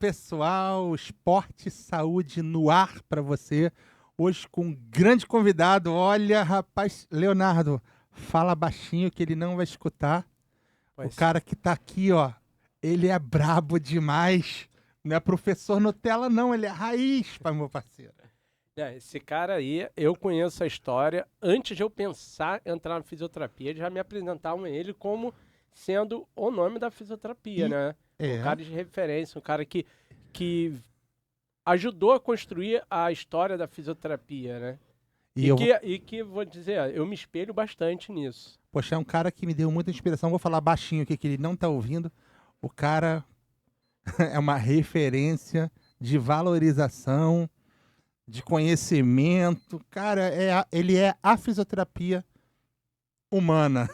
pessoal, Esporte e Saúde no ar para você. Hoje com um grande convidado. Olha, rapaz, Leonardo, fala baixinho que ele não vai escutar. O cara que tá aqui, ó, ele é brabo demais. Não é professor Nutella, não, ele é raiz, meu parceiro. Esse cara aí, eu conheço a história. Antes de eu pensar em entrar na fisioterapia, eles já me apresentavam ele como sendo o nome da fisioterapia, né? Um cara de referência, um cara que ajudou a construir a história da fisioterapia, né? E que, vou dizer, eu me espelho bastante nisso. Poxa, é um cara que me deu muita inspiração. Vou falar baixinho aqui que ele não tá ouvindo. O cara é uma referência de valorização, de conhecimento. Cara, ele é a fisioterapia humana.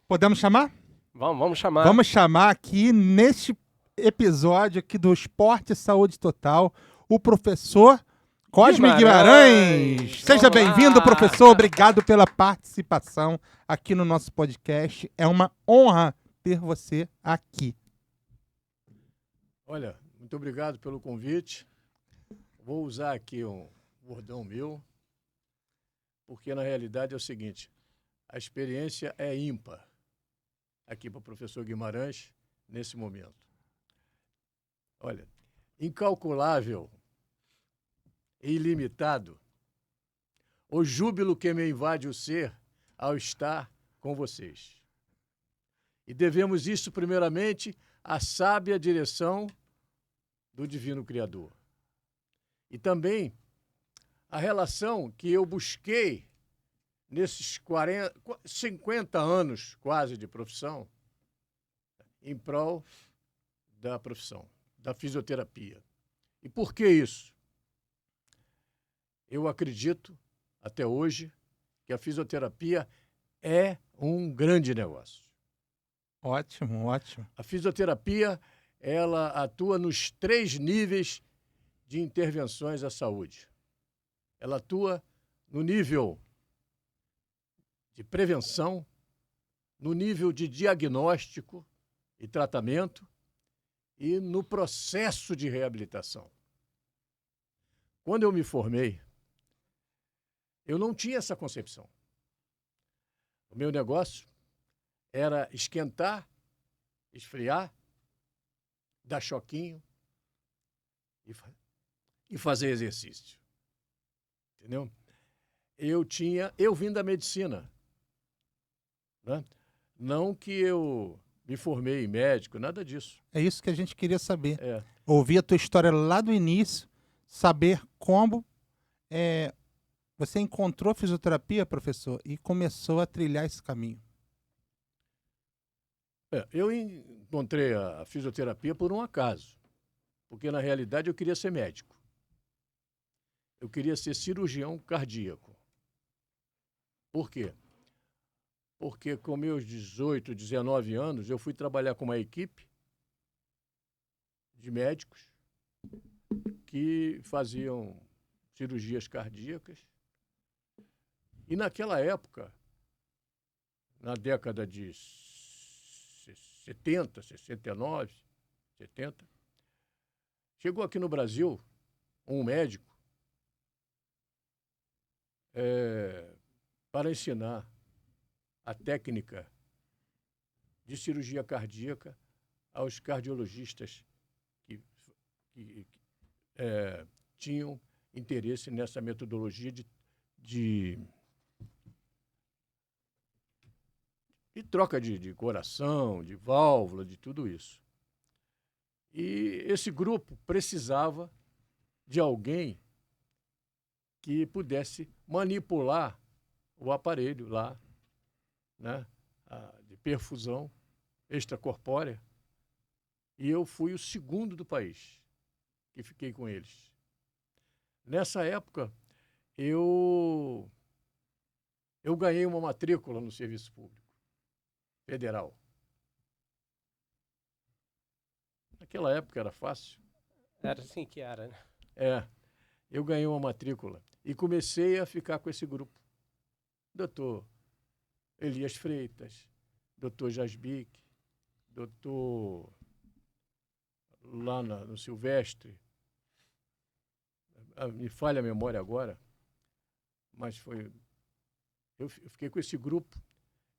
Podemos chamar? Vamos chamar. Vamos chamar aqui, neste episódio aqui do Esporte e Saúde Total, o professor Cosme Guimarães. Seja bem-vindo, professor. Obrigado pela participação aqui no nosso podcast. É uma honra ter você aqui. Olha, muito obrigado pelo convite. Vou usar aqui um bordão meu, porque na realidade é o seguinte, a experiência é ímpar aqui para o professor Guimarães nesse momento. Olha, incalculável e ilimitado o júbilo que me invade o ser ao estar com vocês. E devemos isso primeiramente à sábia direção do Divino Criador. E também a relação que eu busquei nesses 50 anos quase de profissão em prol da profissão, da fisioterapia. E por que isso? Eu acredito, até hoje, que a fisioterapia é um grande negócio. Ótimo, ótimo. A fisioterapia, ela atua nos 3 níveis de intervenções à saúde. Ela atua no nível de prevenção, no nível de diagnóstico e tratamento e no processo de reabilitação. Quando eu me formei, eu não tinha essa concepção. O meu negócio era esquentar, esfriar, dar choquinho e fazer exercício. Entendeu? Eu vim da medicina, né? Não que eu me formei em médico, nada disso. É isso que a gente queria saber. Ouvir a tua história lá do início, saber como você encontrou fisioterapia, professor, e começou a trilhar esse caminho. Eu encontrei a fisioterapia por um acaso, porque na realidade eu queria ser médico. Eu queria ser cirurgião cardíaco. Por quê? Porque com meus 18, 19 anos, eu fui trabalhar com uma equipe de médicos que faziam cirurgias cardíacas. E naquela época, na década de 70, 69, 70, chegou aqui no Brasil um médico para ensinar a técnica de cirurgia cardíaca aos cardiologistas que tinham interesse nessa metodologia de troca de coração, de válvula, de tudo isso. E esse grupo precisava de alguém que pudesse manipular o aparelho lá, né, de perfusão extracorpórea. E eu fui o segundo do país que fiquei com eles. Nessa época, eu ganhei uma matrícula no serviço público federal. Naquela época era fácil. Era assim que era, né? Eu ganhei uma matrícula e comecei a ficar com esse grupo. Doutor Elias Freitas, doutor Jasbic, doutor lá no Silvestre. Me falha a memória agora, mas foi... Eu fiquei com esse grupo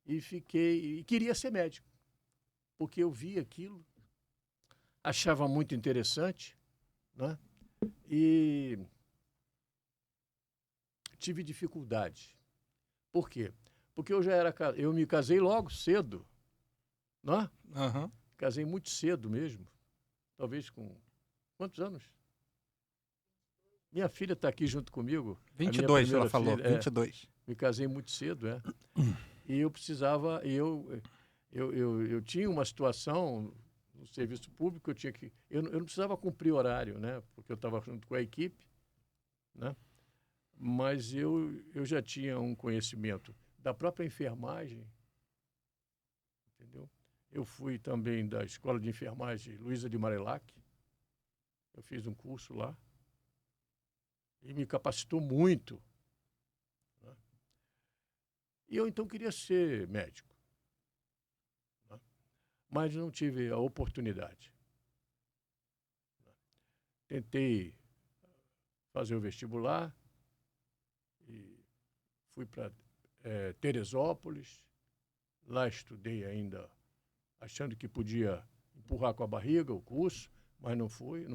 e queria ser médico, porque eu vi aquilo, achava muito interessante, né? E tive dificuldade. Por quê? Porque eu me casei logo cedo, né? Uhum. Casei muito cedo mesmo, talvez com quantos anos? Minha filha está aqui junto comigo. 22, ela falou, filha, 22. Me casei muito cedo, E eu precisava, eu tinha uma situação no serviço público, eu não precisava cumprir horário, né? Porque eu estava junto com a equipe, né? Mas eu já tinha um conhecimento da própria enfermagem, entendeu? Eu fui também da Escola de Enfermagem Luiza de Marilac, eu fiz um curso lá, e me capacitou muito. Né? E eu, então, queria ser médico. Né? Mas não tive a oportunidade. Tentei fazer o vestibular e fui para Teresópolis. Lá estudei ainda, achando que podia empurrar com a barriga o curso, mas não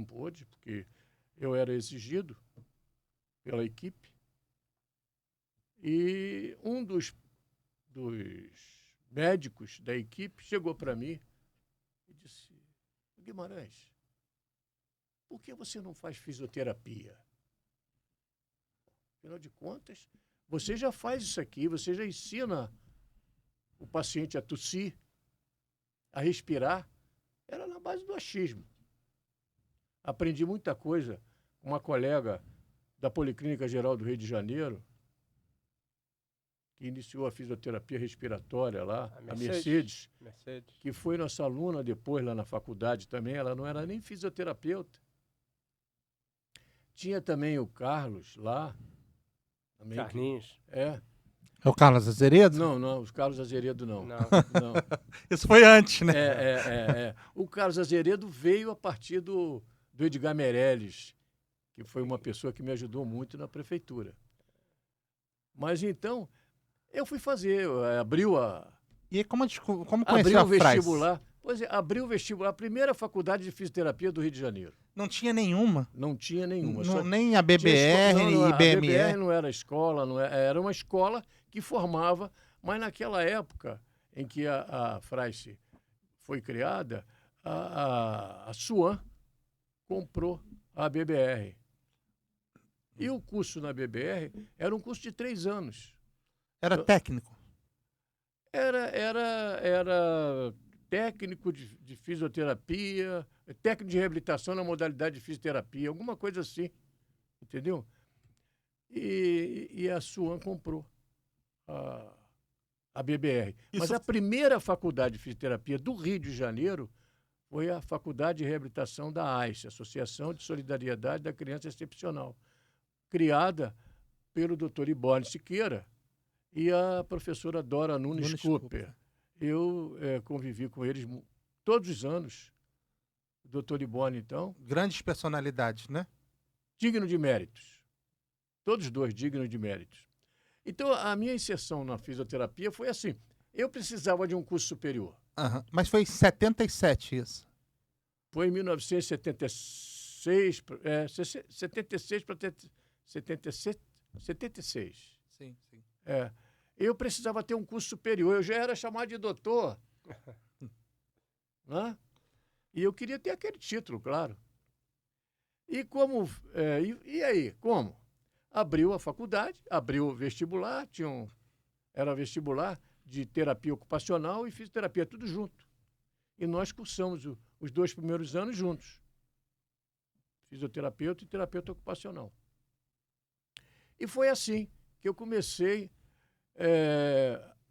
pôde, porque eu era exigido pela equipe, e um dos médicos da equipe chegou para mim e disse: Guimarães, por que você não faz fisioterapia? Afinal de contas, você já faz isso aqui, você já ensina o paciente a tossir, a respirar. Era na base do achismo. Aprendi muita coisa com uma colega da Policlínica Geral do Rio de Janeiro, que iniciou a fisioterapia respiratória lá, a Mercedes, que foi nossa aluna depois lá na faculdade também. Ela não era nem fisioterapeuta. Tinha também o Carlos lá. Carlinhos. É o Carlos Azeredo? Não, o Carlos Azeredo não. Isso foi antes, né? O Carlos Azeredo veio a partir do Edgar Meirelles, que foi uma pessoa que me ajudou muito na prefeitura. Mas então, eu fui fazer, E como conheceu a vestibular? Pois é, abriu o vestibular, a primeira faculdade de fisioterapia do Rio de Janeiro. Não tinha nenhuma? Não tinha nenhuma. Nem a BBR, nem IBME? A BBR não era escola, era uma escola que formava, mas naquela época em que a Fraice foi criada, a Suan comprou a BBR. E o curso na BBR era um curso de 3 anos. Era técnico? Era técnico de fisioterapia, técnico de reabilitação na modalidade de fisioterapia, alguma coisa assim, entendeu? E a Suan comprou a BBR. Mas a primeira faculdade de fisioterapia do Rio de Janeiro foi a Faculdade de Reabilitação da AIS, Associação de Solidariedade da Criança Excepcional, criada pelo Dr. Iborne Siqueira e a professora Dora Nunes Cooper. Eu convivi com eles todos os anos. O doutor Iborne, então... Grandes personalidades, né? Digno de méritos. Todos dois dignos de méritos. Então, a minha inserção na fisioterapia foi assim. Eu precisava de um curso superior. Uhum. Mas foi em 77 isso? Foi em 1976, 76 para 76. Sim. Eu precisava ter um curso superior. Eu já era chamado de doutor. Né? E eu queria ter aquele título, claro. E como... e aí, como? Abriu a faculdade, abriu o vestibular, era vestibular de terapia ocupacional e fisioterapia, tudo junto. E nós cursamos os 2 primeiros anos juntos. Fisioterapeuta e terapeuta ocupacional. E foi assim que eu comecei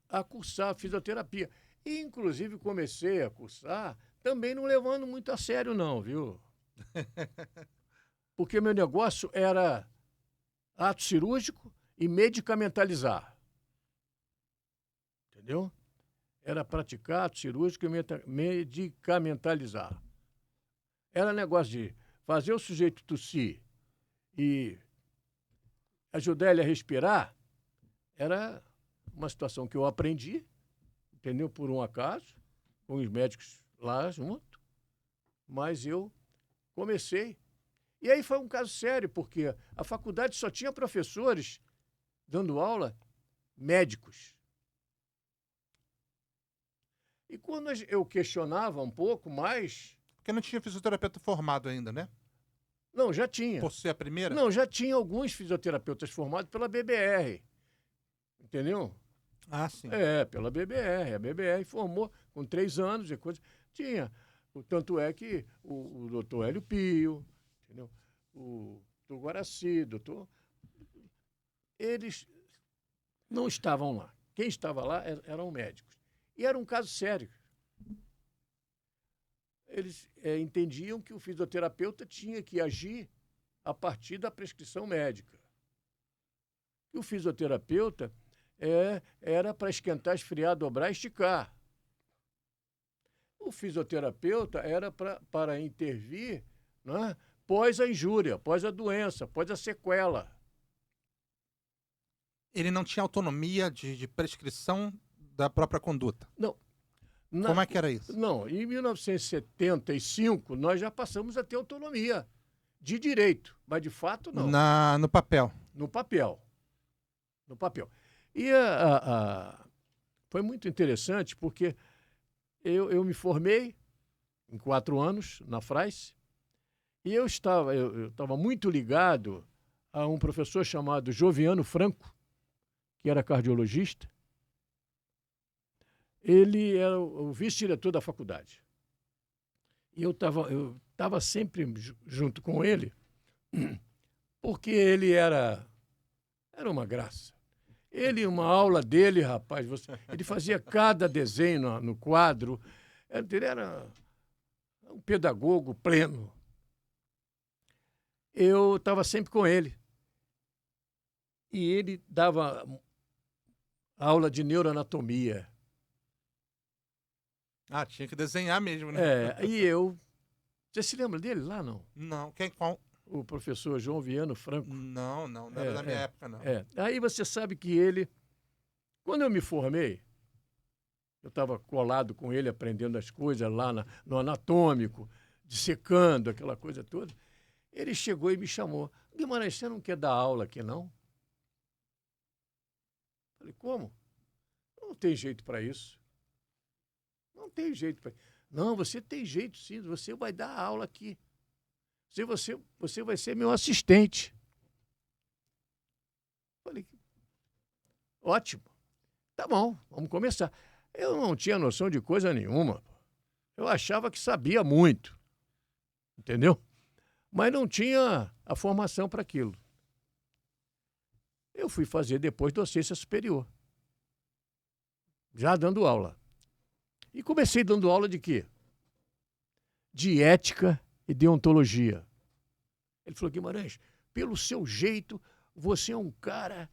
a cursar fisioterapia. E, inclusive, comecei a cursar também não levando muito a sério, não, viu? Porque meu negócio era ato cirúrgico e medicamentalizar. Entendeu? Era praticar ato cirúrgico e medicamentalizar. era negócio de fazer o sujeito tossir e ajudar ele a respirar, era uma situação que eu aprendi, entendeu? Por um acaso, com os médicos lá junto, mas eu comecei. E aí foi um caso sério, porque a faculdade só tinha professores dando aula médicos. E quando eu questionava um pouco mais... Porque não tinha fisioterapeuta formado ainda, né? Não, já tinha. Por ser a primeira? Não, já tinha alguns fisioterapeutas formados pela BBR. Entendeu? Ah, sim. Pela BBR. A BBR formou com 3 anos e coisa. Tinha. Tanto é que o doutor Hélio Pio, entendeu? O doutor Guaraci, eles não estavam lá. Quem estava lá eram médicos. E era um caso sério. Eles entendiam que o fisioterapeuta tinha que agir a partir da prescrição médica. E o fisioterapeuta era para esquentar, esfriar, dobrar, esticar. O fisioterapeuta era para intervir, né, pós a injúria, pós a doença, pós a sequela. Ele não tinha autonomia de prescrição da própria conduta? Não. Como é que era isso? Não, em 1975 nós já passamos a ter autonomia de direito, mas de fato não. No papel. No papel. No papel. E foi muito interessante porque eu me formei em 4 anos na FRAIS e eu estava muito ligado a um professor chamado Joviano Franco, que era cardiologista. Ele era o vice-diretor da faculdade. E eu estava sempre junto com ele, porque ele era uma graça. Uma aula dele, rapaz, ele fazia cada desenho no quadro. Ele era um pedagogo pleno. Eu estava sempre com ele. E ele dava aula de neuroanatomia. Ah, tinha que desenhar mesmo, né? E eu... Você se lembra dele lá, não? Não, qual? O professor João Viano Franco. Não era da minha época, não. Aí você sabe que ele... Quando eu me formei, eu estava colado com ele, aprendendo as coisas lá no anatômico, dissecando, aquela coisa toda. Ele chegou e me chamou. Guimarães, você não quer dar aula aqui, não? Falei, como? Não tem jeito para isso. Não tem jeito para isso. Não, você tem jeito sim, você vai dar aula aqui. Você vai ser meu assistente. Falei, ótimo. Tá bom, vamos começar. Eu não tinha noção de coisa nenhuma. Eu achava que sabia muito. Entendeu? Mas não tinha a formação para aquilo. Eu fui fazer depois docência superior. Já dando aula. E comecei dando aula de quê? De ética e deontologia. Ele falou, Guimarães, pelo seu jeito, você é um cara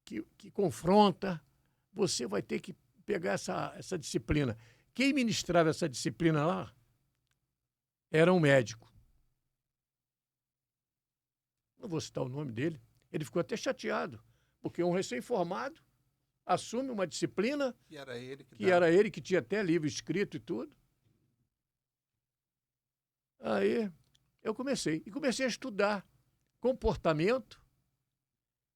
que confronta, você vai ter que pegar essa disciplina. Quem ministrava essa disciplina lá era um médico. Não vou citar o nome dele. Ele ficou até chateado, porque um recém-formado assume uma disciplina que era ele que tinha até livro escrito e tudo. Aí eu comecei a estudar comportamento,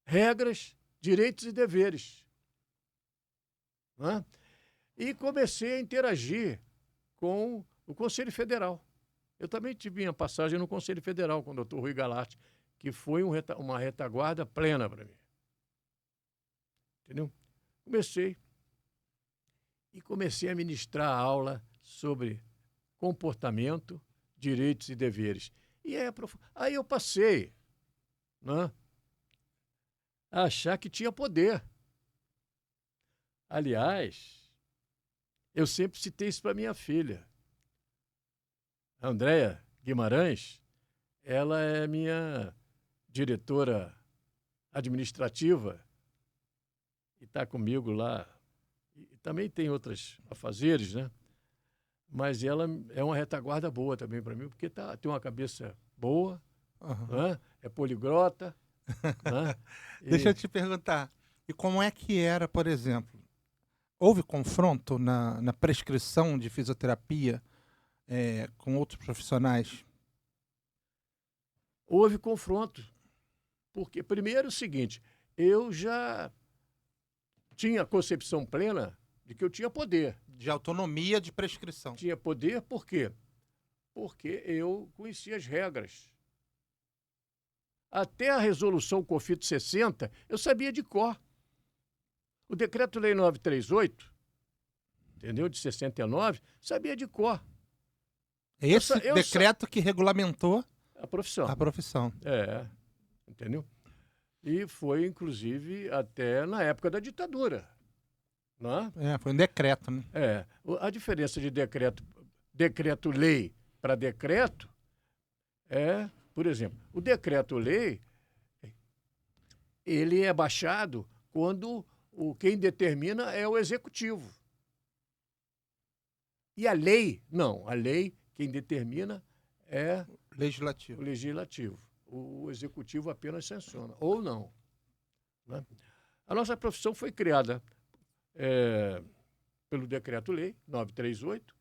regras, direitos e deveres. Né? E comecei a interagir com o Conselho Federal. Eu também tive minha passagem no Conselho Federal com o doutor Rui Galarte, que foi uma retaguarda plena para mim. Entendeu? Comecei a ministrar aula sobre comportamento, direitos e deveres. E aí eu passei, né, a achar que tinha poder. Aliás, eu sempre citei isso para minha filha. A Andréia Guimarães, ela é minha diretora administrativa e está comigo lá. E também tem outros afazeres, né? mas ela é uma retaguarda boa também para mim, porque tem uma cabeça boa, né? É poliglota. Né? Deixa eu te perguntar, e como é que era, por exemplo, houve confronto na prescrição de fisioterapia com outros profissionais? Houve confronto, porque primeiro é o seguinte, eu já tinha concepção plena de que eu tinha poder. De autonomia de prescrição. Tinha poder por quê? Porque eu conhecia as regras. Até a resolução COFITO 60, eu sabia de cor. O Decreto-Lei 938, entendeu? De 69, sabia de cor. Esse decreto que regulamentou a profissão. A profissão. Entendeu? E foi, inclusive, até na época da ditadura. Não é? Foi um decreto, né? A diferença de decreto-lei para decreto é, por exemplo, o decreto-lei, ele é baixado quando quem determina é o executivo. E a lei, não. A lei, quem determina é legislativo. O legislativo. O executivo apenas sanciona, ou não. Né? A nossa profissão foi criada pelo Decreto-Lei 938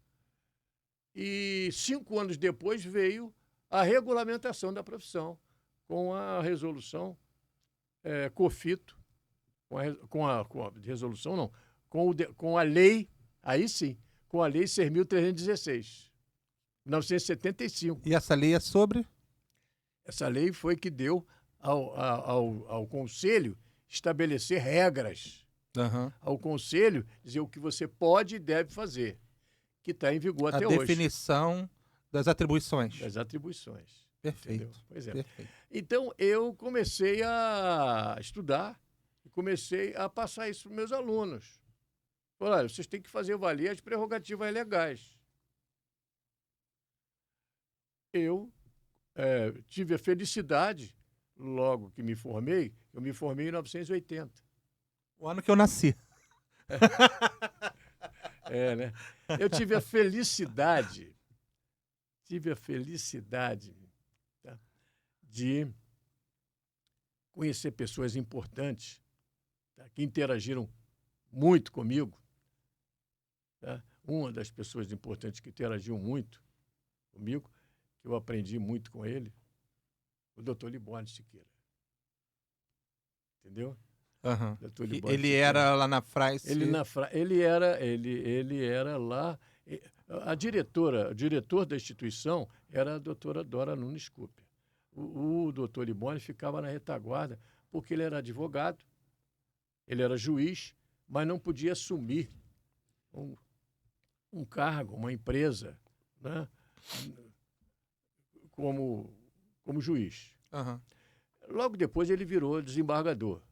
e 5 anos depois veio a regulamentação da profissão com a resolução COFITO, com a resolução não, com a lei, aí sim, com a lei 6.316, 1975. E essa lei é sobre? Essa lei foi que deu ao Conselho estabelecer regras. Ao Conselho dizer o que você pode e deve fazer, que está em vigor até hoje. A definição das atribuições. Das atribuições. Perfeito. Entendeu? Pois é. Perfeito. Então, eu comecei a estudar e comecei a passar isso para os meus alunos. Falei, olha, vocês têm que fazer valer as prerrogativas legais. Eu tive a felicidade, logo que me formei, eu me formei em 1980. O ano que eu nasci. Né? Eu tive a felicidade, tá, de conhecer pessoas importantes, tá, que interagiram muito comigo. Tá? Uma das pessoas importantes que interagiu muito comigo, que eu aprendi muito com ele, o Dr. Libório Siqueira. Entendeu? Ele era lá na FRAIS? Ele era lá. O diretor da instituição era a doutora Dora Nunes Cooper. O doutor Libório ficava na retaguarda porque ele era advogado, ele era juiz, mas não podia assumir um cargo, uma empresa, né, como juiz. Logo depois ele virou desembargador.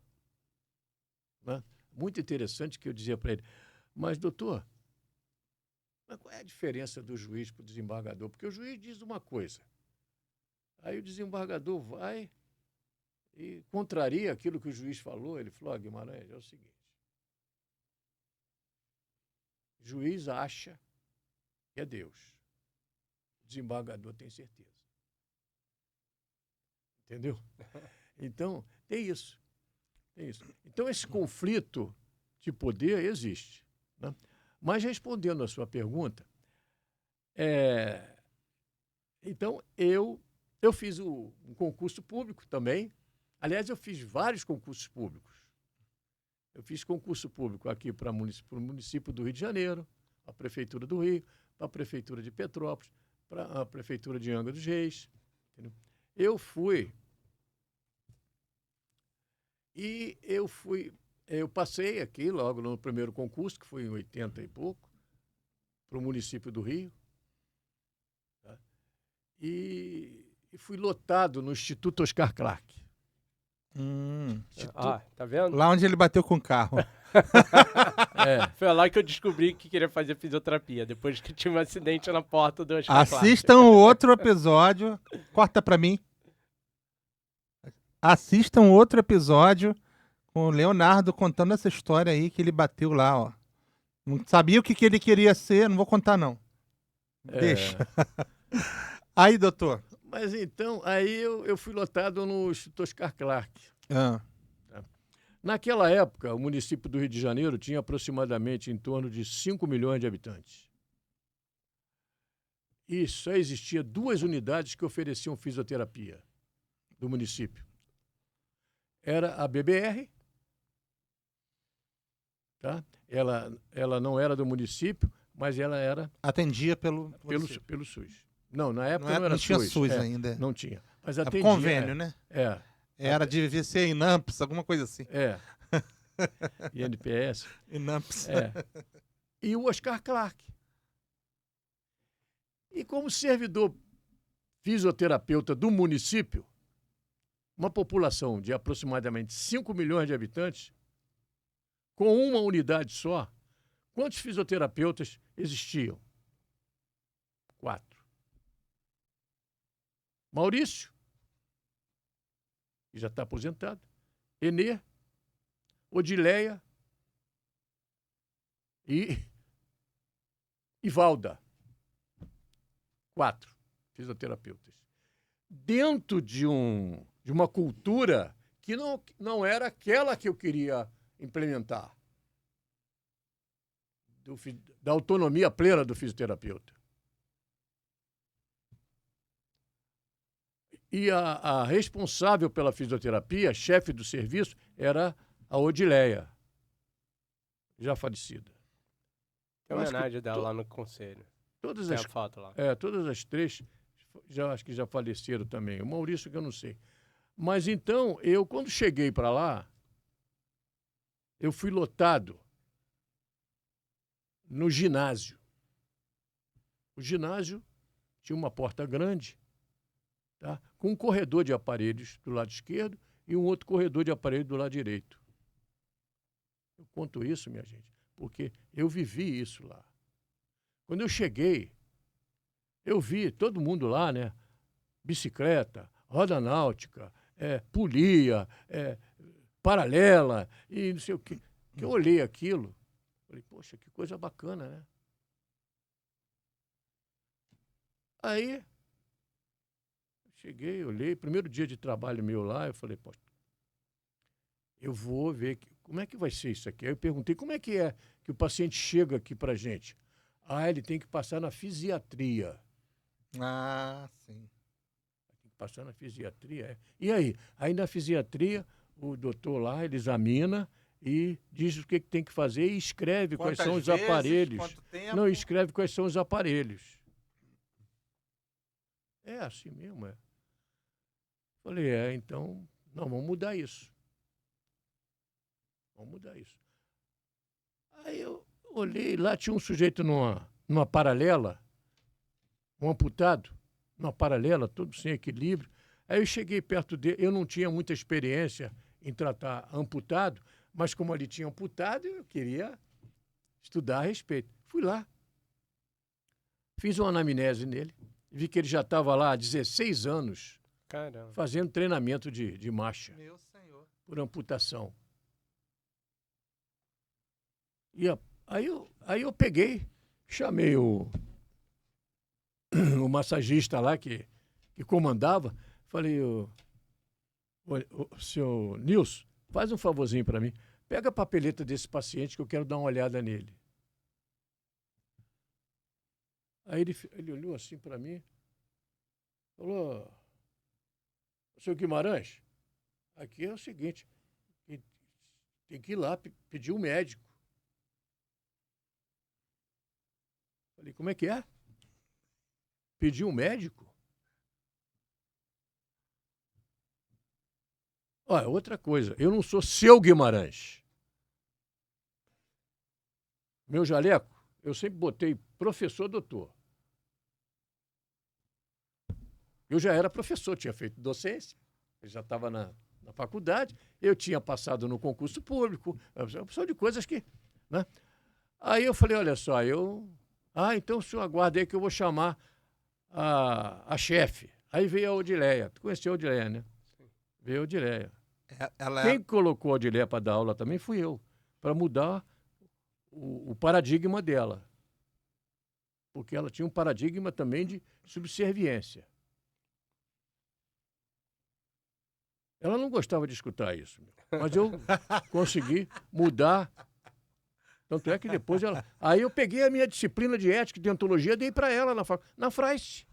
Né? Muito interessante que eu dizia para ele, mas doutor, qual é a diferença do juiz para o desembargador? Porque o juiz diz uma coisa, aí o desembargador vai e contraria aquilo que o juiz falou. Ele falou, Guimarães, é o seguinte, o juiz acha que é Deus, o desembargador tem certeza. Entendeu? Então, tem isso. Então, esse conflito de poder existe. Né? Mas, respondendo a sua pergunta, então, eu fiz um concurso público também. Aliás, eu fiz vários concursos públicos. Eu fiz concurso público aqui para o município do Rio de Janeiro, a Prefeitura do Rio, para a Prefeitura de Petrópolis, para a Prefeitura de Angra dos Reis. Entendeu? Eu passei aqui logo no primeiro concurso, que foi em 80 e pouco, para o município do Rio. Tá? E fui lotado no Instituto Oscar Clark. Tá vendo? Lá onde ele bateu com o carro. Foi lá que eu descobri que queria fazer fisioterapia, depois que tinha um acidente na porta do Oscar Clark. Assistam o outro episódio. Corta pra mim. Assistam outro episódio com o Leonardo contando essa história aí que ele bateu lá, ó. Não sabia o que ele queria ser, não vou contar não. Deixa. Aí, doutor. Mas então, aí eu fui lotado no Instituto Oscar Clarke. Ah. Naquela época, o município do Rio de Janeiro tinha aproximadamente em torno de 5 milhões de habitantes. E só existia 2 unidades que ofereciam fisioterapia do município. Era a BBR, tá? Ela não era do município, mas ela era... Atendia pelo SUS. Não, na época não era tinha SUS. SUS ainda. Não tinha. Mas Era atendia... convênio, né? Era, devia ser INAMPS, alguma coisa assim. INPS. INAMPS. E o Oscar Clarke. E como servidor fisioterapeuta do município, uma população de aproximadamente 5 milhões de habitantes, com uma unidade só, quantos fisioterapeutas existiam? 4. Maurício, que já está aposentado, Enê, Odileia e Valda. 4 fisioterapeutas. Dentro de uma cultura que não era aquela que eu queria implementar. Da autonomia plena do fisioterapeuta. E a responsável pela fisioterapia, chefe do serviço, era a Odileia, já falecida. Tem homenagem dela lá no conselho. Tem a foto lá. Todas as 3, acho que já faleceram também. O Maurício que eu não sei. Mas então, quando cheguei para lá, eu fui lotado no ginásio. O ginásio tinha uma porta grande, tá? Com um corredor de aparelhos do lado esquerdo e um outro corredor de aparelhos do lado direito. Eu conto isso, minha gente, porque eu vivi isso lá. Quando eu cheguei, eu vi todo mundo lá, né? Bicicleta, roda náutica, polia, paralela e não sei o quê. Que eu olhei aquilo, falei, poxa, que coisa bacana, né? Aí, cheguei, olhei, primeiro dia de trabalho meu lá, eu falei, poxa, eu vou ver como é que vai ser isso aqui. Aí eu perguntei, como é que o paciente chega aqui pra gente? Ele tem que passar na fisiatria. Ah, sim. Tem que passar na fisiatria, E aí? Aí na fisiatria, o doutor lá, ele examina e diz o que tem que fazer e escreve quais são os aparelhos. Quanto tempo? Não, escreve quais são os aparelhos. É assim mesmo, Falei, então, não, vamos mudar isso. Vamos mudar isso. Aí eu olhei, lá tinha um sujeito numa paralela, um amputado, numa paralela, todo sem equilíbrio. Aí eu cheguei perto dele, eu não tinha muita experiência em tratar amputado, mas como ele tinha amputado, eu queria estudar a respeito. Fui lá, fiz uma anamnese nele, vi que ele já estava lá há 16 anos, Caramba, fazendo treinamento de marcha. Meu senhor. Por amputação. E aí eu peguei, chamei o massagista lá que comandava, falei, o senhor Nilson, faz um favorzinho para mim, pega a papeleta desse paciente que eu quero dar uma olhada nele. Aí ele olhou assim para mim, falou, senhor Guimarães, aqui é o seguinte, tem que ir lá pedir um médico. Falei, como é que é? Pedir um médico? Olha, outra coisa, eu não sou seu Guimarães. Meu jaleco, eu sempre botei professor, doutor. Eu já era professor, tinha feito docência, eu já estava na faculdade, eu tinha passado no concurso público, são de coisas que... Né? Aí eu falei, olha só, então o senhor aguarda aí que eu vou chamar a chefe. Aí veio a Odileia. Tu conheceu a Odileia, né? Sim. Veio a Odileia. Quem colocou a Odileia para dar aula também fui eu, para mudar o paradigma dela. porque ela tinha um paradigma também de subserviência. Ela não gostava de escutar isso, mas eu consegui mudar. Tanto é que depois ela... Aí eu peguei a minha disciplina de ética e deontologia e dei para ela na FRAIS,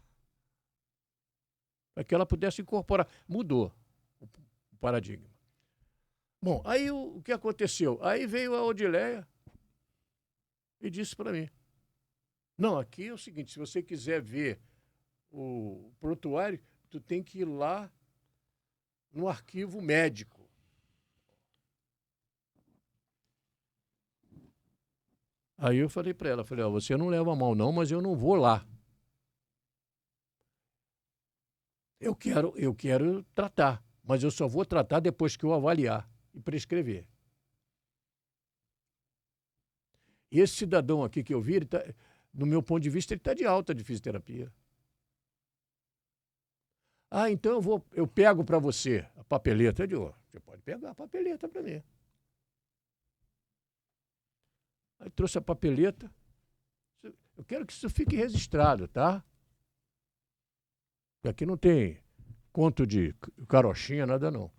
para que ela pudesse incorporar. Mudou o paradigma. Bom, aí o que aconteceu? Aí veio a Odileia e disse para mim, não, aqui é o seguinte, se você quiser ver o prontuário, tu tem que ir lá no arquivo médico. Aí eu falei para ela, você não leva a mal não, mas eu não vou lá. Eu quero tratar, mas eu só vou tratar depois que eu avaliar e prescrever. E esse cidadão aqui que eu vi, no meu ponto de vista, ele está de alta de fisioterapia. Ah, então eu pego para você a papeleta. Eu digo, você pode pegar a papeleta para mim. Aí trouxe a papeleta. Eu quero que isso fique registrado, tá? Porque aqui não tem conto de carochinha, nada não.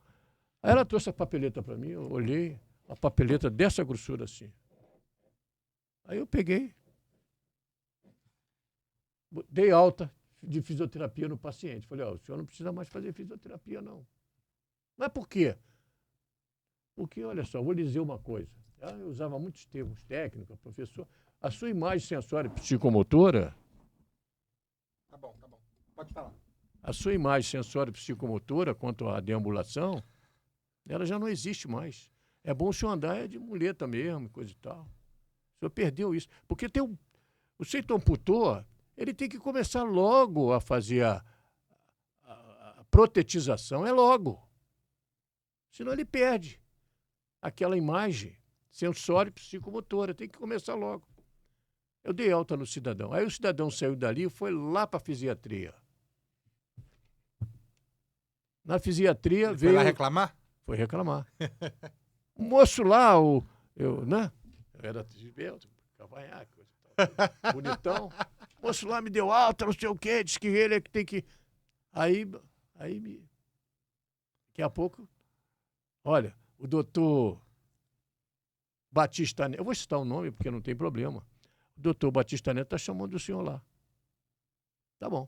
Aí ela trouxe a papeleta para mim, eu olhei, a papeleta dessa grossura assim. Aí eu peguei, dei alta de fisioterapia no paciente. Falei, o senhor não precisa mais fazer fisioterapia, não. Mas por quê? Porque, olha só, vou lhe dizer uma coisa. Eu usava muitos termos técnicos, professor. A sua imagem sensória psicomotora... Tá bom. Pode falar. A sua imagem sensória psicomotora quanto à deambulação, ela já não existe mais. É bom o senhor andar de muleta mesmo, coisa e tal. O senhor perdeu isso. Porque o centro-amputor, ele tem que começar logo a fazer a protetização, é logo. Senão ele perde aquela imagem sensória psicomotora, tem que começar logo. Eu dei alta no cidadão. Aí o cidadão saiu dali e foi lá para a fisiatria. Na fisiatria ele veio... Foi lá reclamar? Foi reclamar. O moço lá, né? Eu era esbelto, cavanhaque, bonitão. O moço lá me deu alta, não sei o quê, disse que ele é que tem que... Aí daqui a pouco, olha, o doutor Batista Neto, eu vou citar o nome porque não tem problema. O doutor Batista Neto está chamando o senhor lá. Tá bom.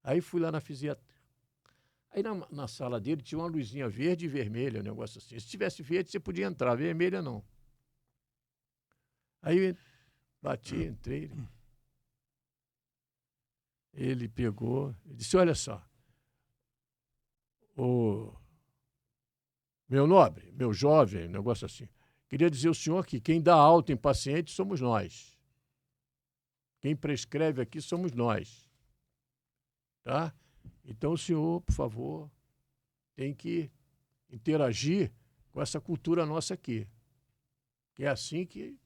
Aí fui lá na fisiatria. Aí na sala dele tinha uma luzinha verde e vermelha, um negócio assim. Se tivesse verde, você podia entrar, vermelha não. Aí eu bati, entrei. Ele pegou e disse, olha só, o meu nobre, meu jovem, um negócio assim, queria dizer ao senhor que quem dá alta em paciente somos nós. Quem prescreve aqui somos nós. Tá? Então, o senhor, por favor, tem que interagir com essa cultura nossa aqui. Que é assim que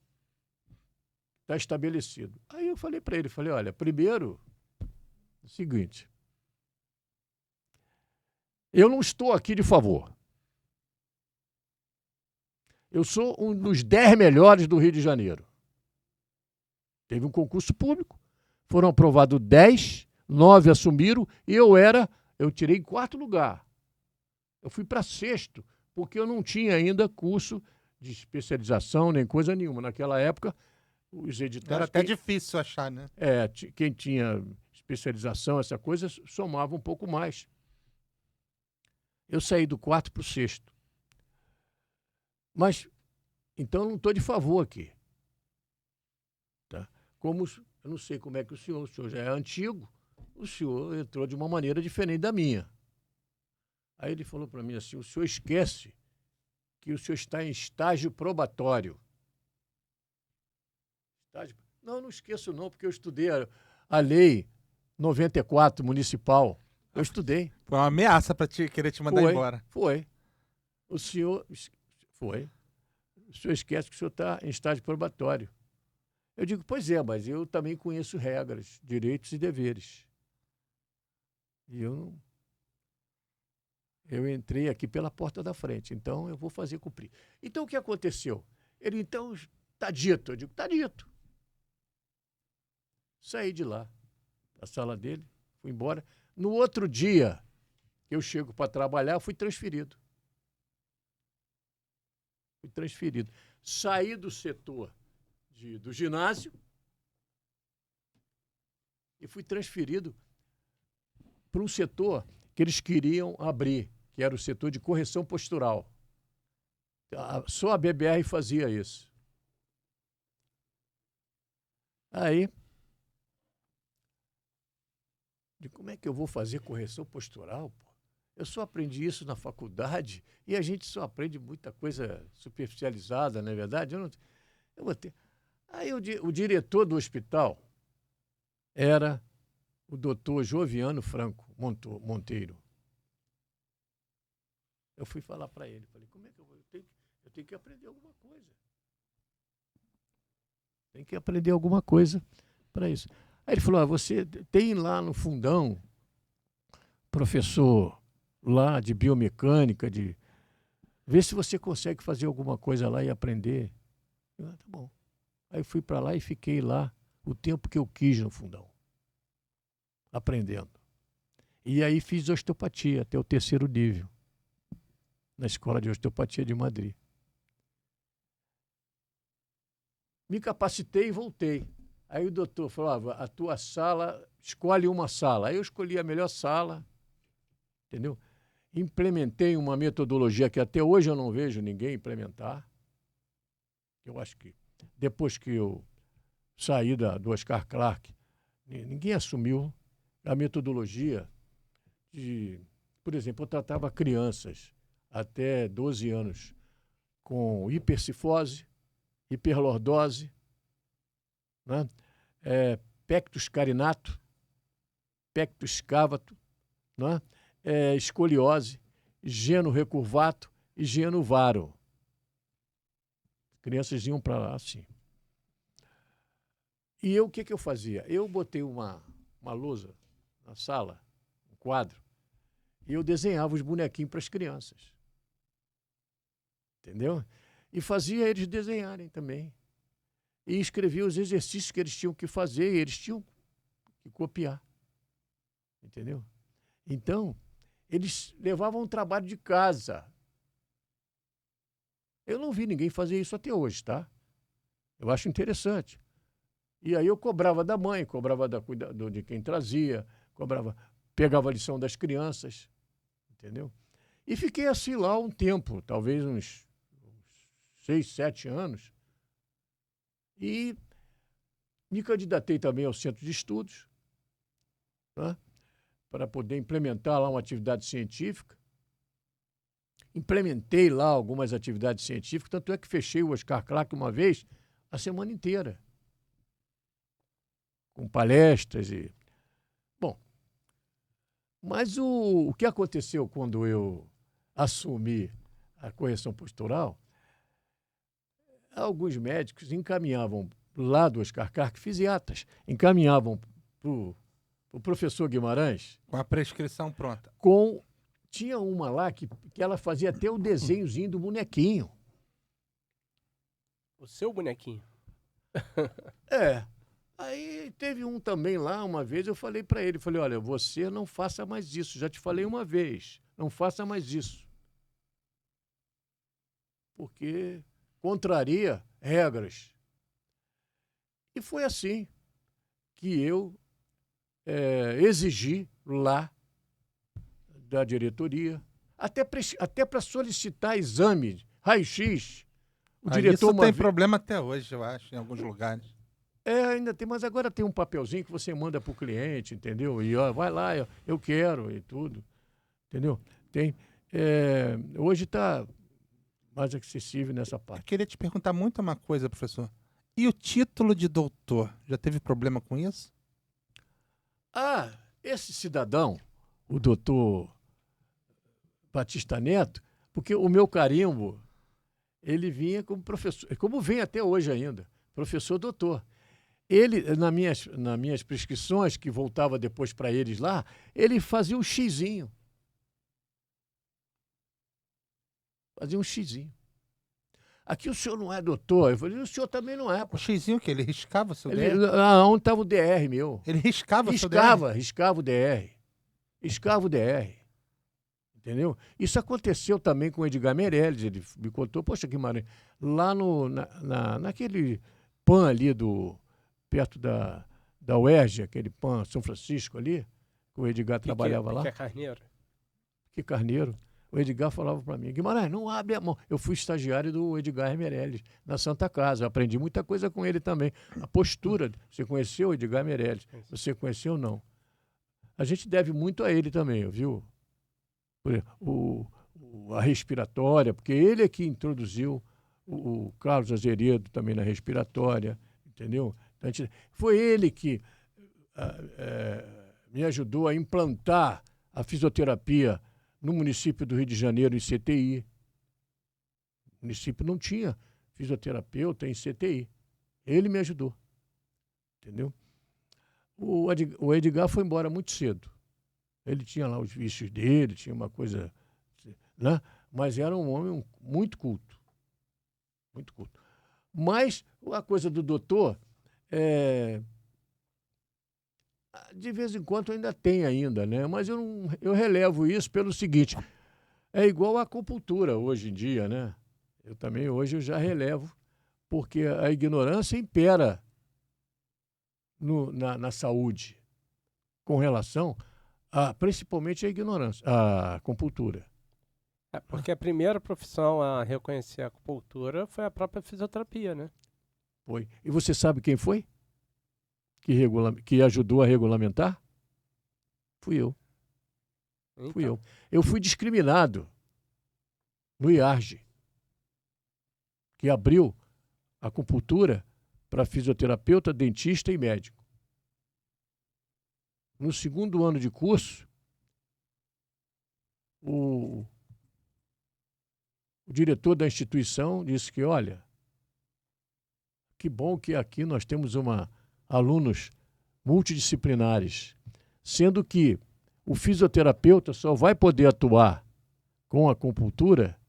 está estabelecido. Aí eu falei para ele, olha, primeiro, é o seguinte, eu não estou aqui de favor. Eu sou um dos 10 melhores do Rio de Janeiro. Teve um concurso público, foram aprovados 10, 9 assumiram e eu tirei em 4º lugar. Eu fui para 6º, porque eu não tinha ainda curso de especialização, nem coisa nenhuma. Naquela época, os editais... Era até difícil achar, né? Quem tinha especialização, essa coisa, somava um pouco mais. Eu saí do 4º para o 6º. Mas, então, eu não estou de favor aqui. Tá? Como, eu não sei como é que o senhor já é antigo, o senhor entrou de uma maneira diferente da minha. Aí ele falou para mim assim, o senhor esquece que o senhor está em estágio probatório. Não esqueço não, porque eu estudei a lei 94 municipal. Eu estudei. Foi uma ameaça para querer te mandar embora. Foi. O senhor esquece que o senhor está em estágio probatório. Eu digo, pois é, mas eu também conheço regras, direitos e deveres. E eu entrei aqui pela porta da frente, então eu vou fazer cumprir. Então, o que aconteceu? Ele, então, está dito. Eu digo, está dito. Saí de lá, da sala dele, fui embora. No outro dia que eu chego para trabalhar, fui transferido. Saí do setor do ginásio e fui transferido para um setor que eles queriam abrir, que era o setor de correção postural. Só a BBR fazia isso. Aí, como é que eu vou fazer correção postural, pô? Eu só aprendi isso na faculdade e a gente só aprende muita coisa superficializada, não é verdade? Eu vou ter. Aí o diretor do hospital era o doutor Joviano Franco Monteiro. Eu fui falar para ele, falei, como é que eu vou? Eu tenho que aprender alguma coisa. Tem que aprender alguma coisa para isso. Aí ele falou, você tem lá no fundão professor lá de biomecânica, vê se você consegue fazer alguma coisa lá e aprender. Eu, tá bom. Aí fui para lá e fiquei lá o tempo que eu quis no fundão, aprendendo. E aí fiz osteopatia até o 3º nível, na Escola de Osteopatia de Madrid. Me capacitei e voltei. Aí o doutor falou, a tua sala, escolhe uma sala. Aí eu escolhi a melhor sala, entendeu? Implementei uma metodologia que até hoje eu não vejo ninguém implementar. Eu acho que depois que eu saí do Oscar Clarke, ninguém assumiu a metodologia por exemplo, eu tratava crianças até 12 anos com hipercifose, hiperlordose, né? Pectus carinato, pectus escávato, né? Escoliose, geno recurvato e geno varo. Crianças iam para lá assim. E eu, o que eu fazia? Eu botei uma lousa na sala, um quadro, e eu desenhava os bonequinhos para as crianças. Entendeu? E fazia eles desenharem também. E escrevia os exercícios que eles tinham que fazer e eles tinham que copiar. Entendeu? Então, eles levavam um trabalho de casa. Eu não vi ninguém fazer isso até hoje, tá? Eu acho interessante. E aí eu cobrava da mãe, cobrava de quem trazia, pegava a lição das crianças, entendeu? E fiquei assim lá um tempo, talvez uns 6, 7 anos. E me candidatei também ao centro de estudos, né, para poder implementar lá uma atividade científica. Implementei lá algumas atividades científicas, tanto é que fechei o Oscar Clarke uma vez, a semana inteira, com palestras e... Bom, mas o que aconteceu quando eu assumi a correção postural, alguns médicos encaminhavam lá do Oscar Clarke, fisiatras, encaminhavam para o professor Guimarães... Com a prescrição pronta. Tinha uma lá que ela fazia até o desenhozinho do bonequinho. O seu bonequinho? Aí teve um também lá, uma vez, eu falei para ele, falei, olha, você não faça mais isso, já te falei uma vez, não faça mais isso. Porque contraria regras. E foi assim que eu exigi lá da diretoria, até para solicitar exame, raio-x. O diretor isso tem problema até hoje, eu acho, em alguns lugares. Ainda tem, mas agora tem um papelzinho que você manda para o cliente, entendeu? E ó, vai lá, eu quero e tudo, entendeu? Tem, hoje está mais acessível nessa parte. Eu queria te perguntar muito uma coisa, professor. E o título de doutor, já teve problema com isso? Esse cidadão, o doutor Batista Neto, porque o meu carimbo, ele vinha como professor, como vem até hoje ainda, professor doutor. Ele, nas minhas prescrições, que voltava depois para eles lá, ele fazia um xizinho. Fazia um xizinho. aqui o senhor não é doutor. Eu falei, o senhor também não é. O xizinho que ele riscava o seu Ele, DR? onde estava o DR meu? Ele riscava o seu DR? Riscava o DR. Riscava o DR. Entendeu? Isso aconteceu também com o Edgar Meirelles. Ele me contou, poxa, Guimarães, lá naquele PAN ali perto da UERJ, aquele PAN São Francisco ali, que o Edgar trabalhava lá. Que é Carneiro? Que Carneiro. O Edgar falava para mim, Guimarães, não abre a mão. Eu fui estagiário do Edgar Meirelles na Santa Casa. Eu aprendi muita coisa com ele também. A postura. Você conheceu o Edgar Meirelles? Você conheceu ou não? A gente deve muito a ele também, viu? A respiratória, porque ele é que introduziu o Carlos Azeredo também na respiratória, entendeu? Então, foi ele que me ajudou a implantar a fisioterapia no município do Rio de Janeiro, em CTI. O município não tinha fisioterapeuta em CTI. Ele me ajudou. Entendeu? O Edgar foi embora muito cedo. Ele tinha lá os vícios dele, tinha uma coisa, né? Mas era um homem muito culto. Muito culto. Mas a coisa do doutor, de vez em quando ainda tem ainda, né? Mas eu relevo isso pelo seguinte, é igual a acupuntura hoje em dia, né? Eu também hoje eu já relevo, porque a ignorância impera na saúde com relação principalmente a ignorância, a acupuntura. Porque a primeira profissão a reconhecer a acupuntura foi a própria fisioterapia, né? Foi. E você sabe quem foi? Que ajudou a regulamentar? Fui eu. Então. Fui eu. Eu fui discriminado no IARGE, que abriu a acupuntura para fisioterapeuta, dentista e médico. No segundo ano de curso, o diretor da instituição disse que, olha, que bom que aqui nós temos alunos multidisciplinares, sendo que o fisioterapeuta só vai poder atuar com a acupuntura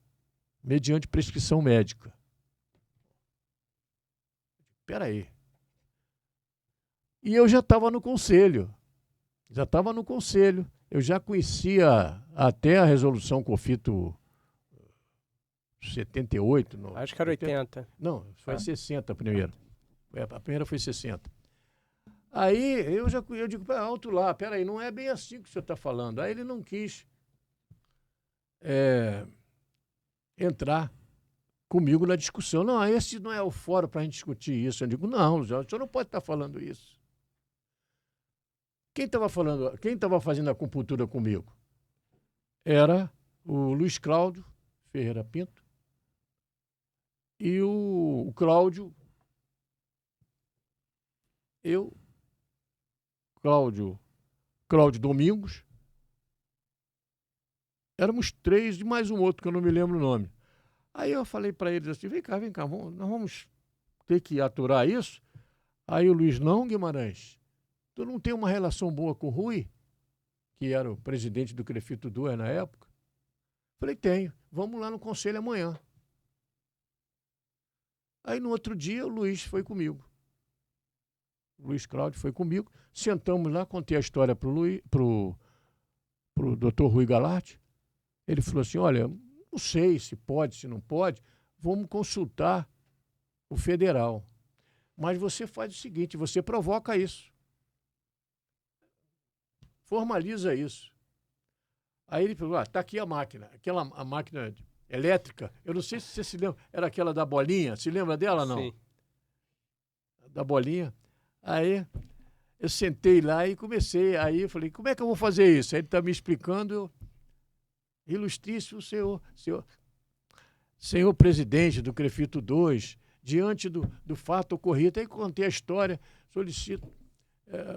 mediante prescrição médica. Espera aí. E eu já estava no conselho. Eu já conhecia até a resolução COFITO 78. Acho que era 80. Não, foi 60 primeiro. A primeira foi 60. Aí eu digo, alto lá, peraí, não é bem assim que o senhor está falando. Aí ele não quis entrar comigo na discussão. Não, esse não é o fórum para a gente discutir isso. Eu digo, não, o senhor não pode estar falando isso. Quem estava fazendo a acupuntura comigo? Era o Luiz Cláudio Ferreira Pinto e o Cláudio. Cláudio Domingos. Éramos 3 e mais um outro que eu não me lembro o nome. Aí eu falei para eles assim, vem cá, nós vamos ter que aturar isso. Aí o Luiz, não, Guimarães, tu não tem uma relação boa com o Rui, que era o presidente do CREFITO 2 na época? Falei, tenho. Vamos lá no conselho amanhã. Aí no outro dia o Luiz foi comigo. O Luiz Cláudio foi comigo. Sentamos lá, contei a história pro doutor Rui Galarte. Ele falou assim, olha, não sei se pode, se não pode, vamos consultar o federal. Mas você faz o seguinte, você provoca isso. Formaliza isso. Aí ele falou, tá aqui a máquina, a máquina elétrica, eu não sei se você se lembra, era aquela da bolinha, se lembra dela, não? Sim. Da bolinha. Aí eu sentei lá e comecei, aí eu falei, como é que eu vou fazer isso? Aí ele está me explicando, ilustríssimo senhor presidente do CREFITO 2, diante do fato ocorrido, aí contei a história, solicito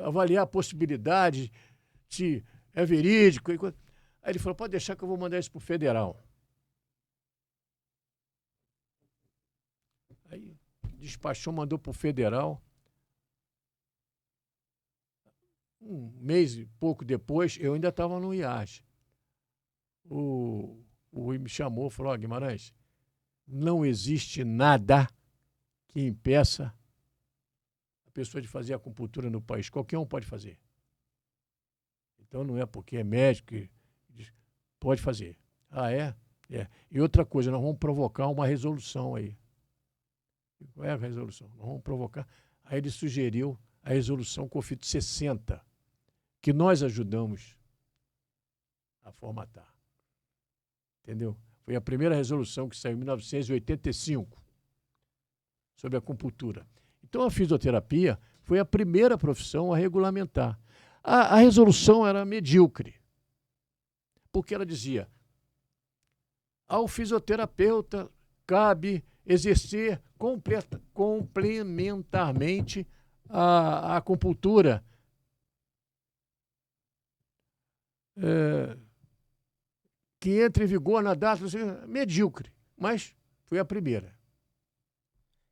avaliar a possibilidade, se é verídico. Aí ele falou, pode deixar que eu vou mandar isso para o federal. Aí despachou, mandou para o federal. Um mês e pouco depois, eu ainda estava no IARGE. O Rui me chamou e falou, Guimarães, não existe nada que impeça a pessoa de fazer acupuntura no país. Qualquer um pode fazer. Então não é porque é médico que pode fazer. Ah, é? É. E outra coisa, nós vamos provocar uma resolução aí. Qual é a resolução? Nós vamos provocar. Aí ele sugeriu a resolução COFIT 60, que nós ajudamos a formatar. Entendeu? Foi a primeira resolução que saiu em 1985 sobre a acupuntura. Então a fisioterapia foi a primeira profissão a regulamentar. A resolução era medíocre, porque ela dizia: ao fisioterapeuta cabe exercer complementarmente a acupuntura que entra em vigor na data, medíocre, mas foi a primeira.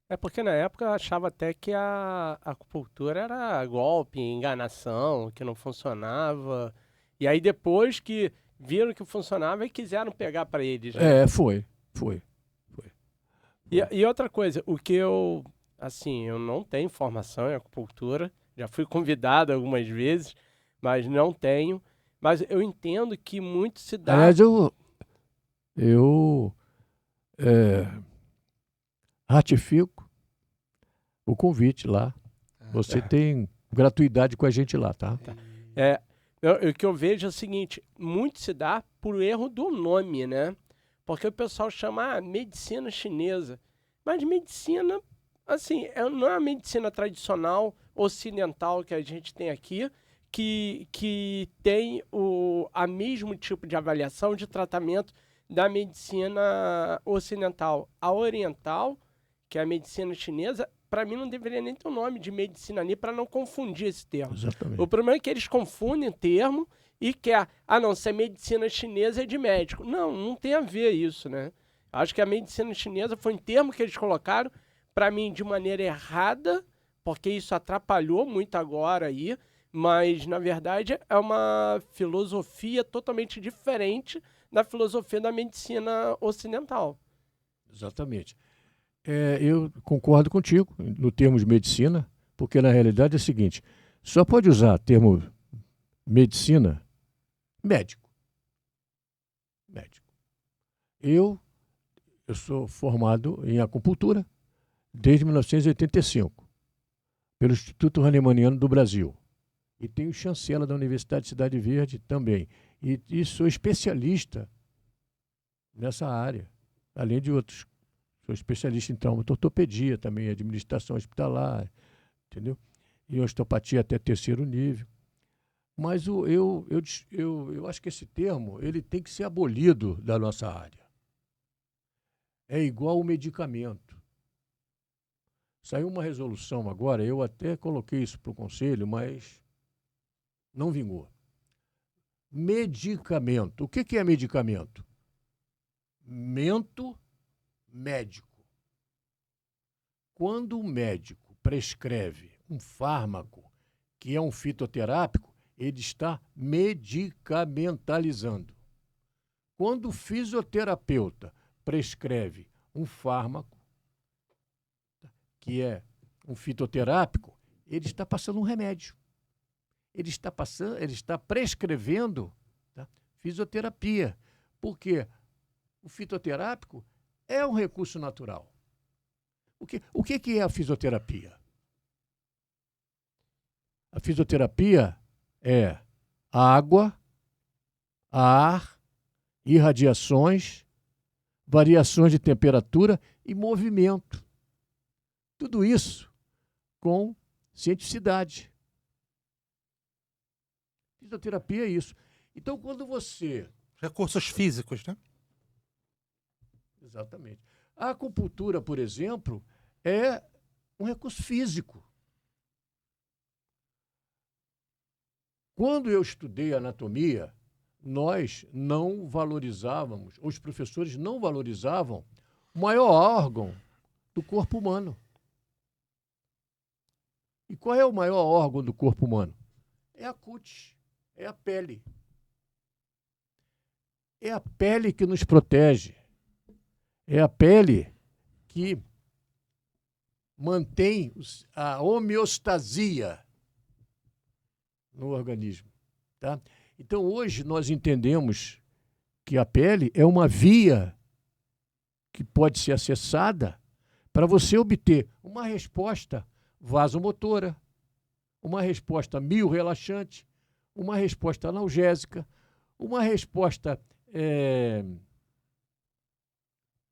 É porque na época eu achava até que a acupuntura era golpe, enganação, que não funcionava. E aí depois que viram que funcionava e quiseram pegar para eles. Né? Foi. E outra coisa, o que eu não tenho formação em acupuntura, já fui convidado algumas vezes, mas não tenho. Mas eu entendo que muito se dá... Aliás, eu ratifico o convite lá. Você tem gratuidade com a gente lá, tá? O que eu vejo é o seguinte, muito se dá por erro do nome, né? Porque o pessoal chama medicina chinesa. Mas medicina, assim, não é a medicina tradicional ocidental que a gente tem aqui, que tem a mesmo tipo de avaliação de tratamento da medicina ocidental. A oriental, que é a medicina chinesa, para mim não deveria nem ter o nome de medicina ali para não confundir esse termo. Exatamente. O problema é que eles confundem o termo e quer, se é medicina chinesa é de médico. Não tem a ver isso, né? Acho que a medicina chinesa foi um termo que eles colocaram, para mim, de maneira errada, porque isso atrapalhou muito agora aí, mas, na verdade, é uma filosofia totalmente diferente da filosofia da medicina ocidental. Exatamente. Eu concordo contigo no termo de medicina, porque, na realidade, é o seguinte, só pode usar termo medicina médico. Eu sou formado em acupuntura desde 1985, pelo Instituto Hahnemanniano do Brasil. E tenho chancela da Universidade de Cidade Verde também. E sou especialista nessa área, além de outros. Sou especialista em traumatortopedia também, administração hospitalar, entendeu? E osteopatia até 3º nível. Mas eu acho que esse termo ele tem que ser abolido da nossa área. É igual o medicamento. Saiu uma resolução agora, eu até coloquei isso para o conselho, mas não vingou. Medicamento. O que é medicamento? Mento médico. Quando o médico prescreve um fármaco que é um fitoterápico, ele está medicamentalizando. Quando o fisioterapeuta prescreve um fármaco que é um fitoterápico, ele está passando um remédio. Ele está prescrevendo, tá, fisioterapia. Porque o fitoterápico é um recurso natural. O que é a fisioterapia? A fisioterapia é água, ar, irradiações, variações de temperatura e movimento. Tudo isso com cientificidade. Fisioterapia é isso. Então, quando você... Recursos físicos, né? Exatamente. A acupuntura, por exemplo, é um recurso físico. Quando eu estudei anatomia, nós não valorizávamos, os professores não valorizavam o maior órgão do corpo humano. E qual é o maior órgão do corpo humano? É a cutis, é a pele. É a pele que nos protege. É a pele que mantém a homeostasia no organismo. Tá? Então, hoje, nós entendemos que a pele é uma via que pode ser acessada para você obter uma resposta vasomotora, uma resposta miorrelaxante, uma resposta analgésica, uma resposta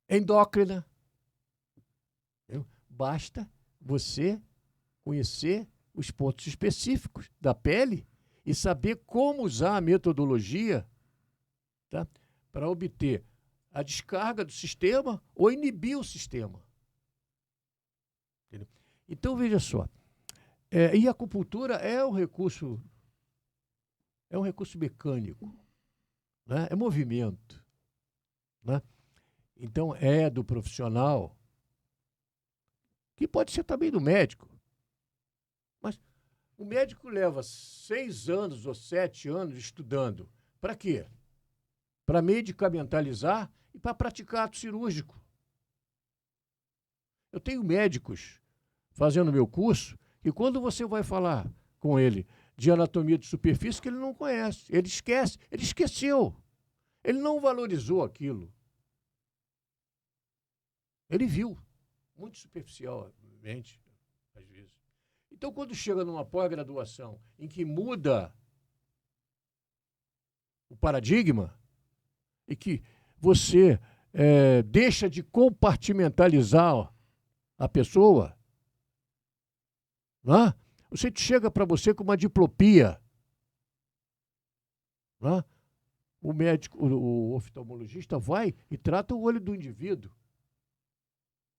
endócrina. Basta você conhecer os pontos específicos da pele e saber como usar a metodologia, tá, para obter a descarga do sistema ou inibir o sistema. Entendeu? Então, veja só. E a acupuntura é um recurso mecânico, né? É movimento, né? Então, é do profissional, que pode ser também do médico. Mas o médico leva 6 anos ou 7 anos estudando. Para quê? Para medicamentalizar e para praticar ato cirúrgico. Eu tenho médicos fazendo meu curso e quando você vai falar com ele de anatomia de superfície que ele não conhece, ele esquece, ele esqueceu. Ele não valorizou aquilo. Ele viu, muito superficialmente, às vezes. Então, quando chega numa pós-graduação em que muda o paradigma e que você deixa de compartimentalizar a pessoa, né? Você chega para você com uma diplopia, né? O médico, o oftalmologista vai e trata o olho do indivíduo,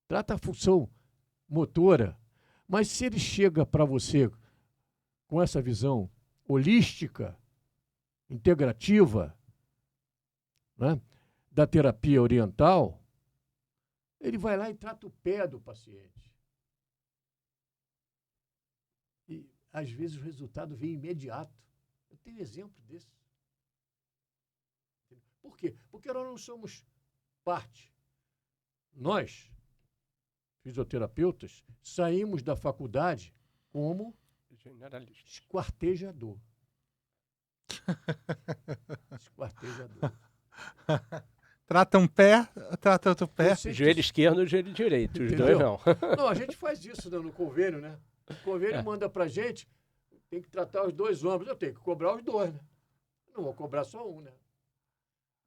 trata a função motora, mas se ele chega para você com essa visão holística, integrativa, né, da terapia oriental, ele vai lá e trata o pé do paciente. E, às vezes, o resultado vem imediato. Eu tenho exemplo desse. Por quê? Porque nós não somos parte. Nós, fisioterapeutas, saímos da faculdade como esquartejador. Esquartejador. Trata um pé, trata outro pé. Joelho esquerdo e joelho direito, os Entendeu? dois não. Não, a gente faz isso no convênio, né? O convênio manda pra gente, tem que tratar os dois ombros. Eu tenho que cobrar os dois, né? Não vou cobrar só um, né?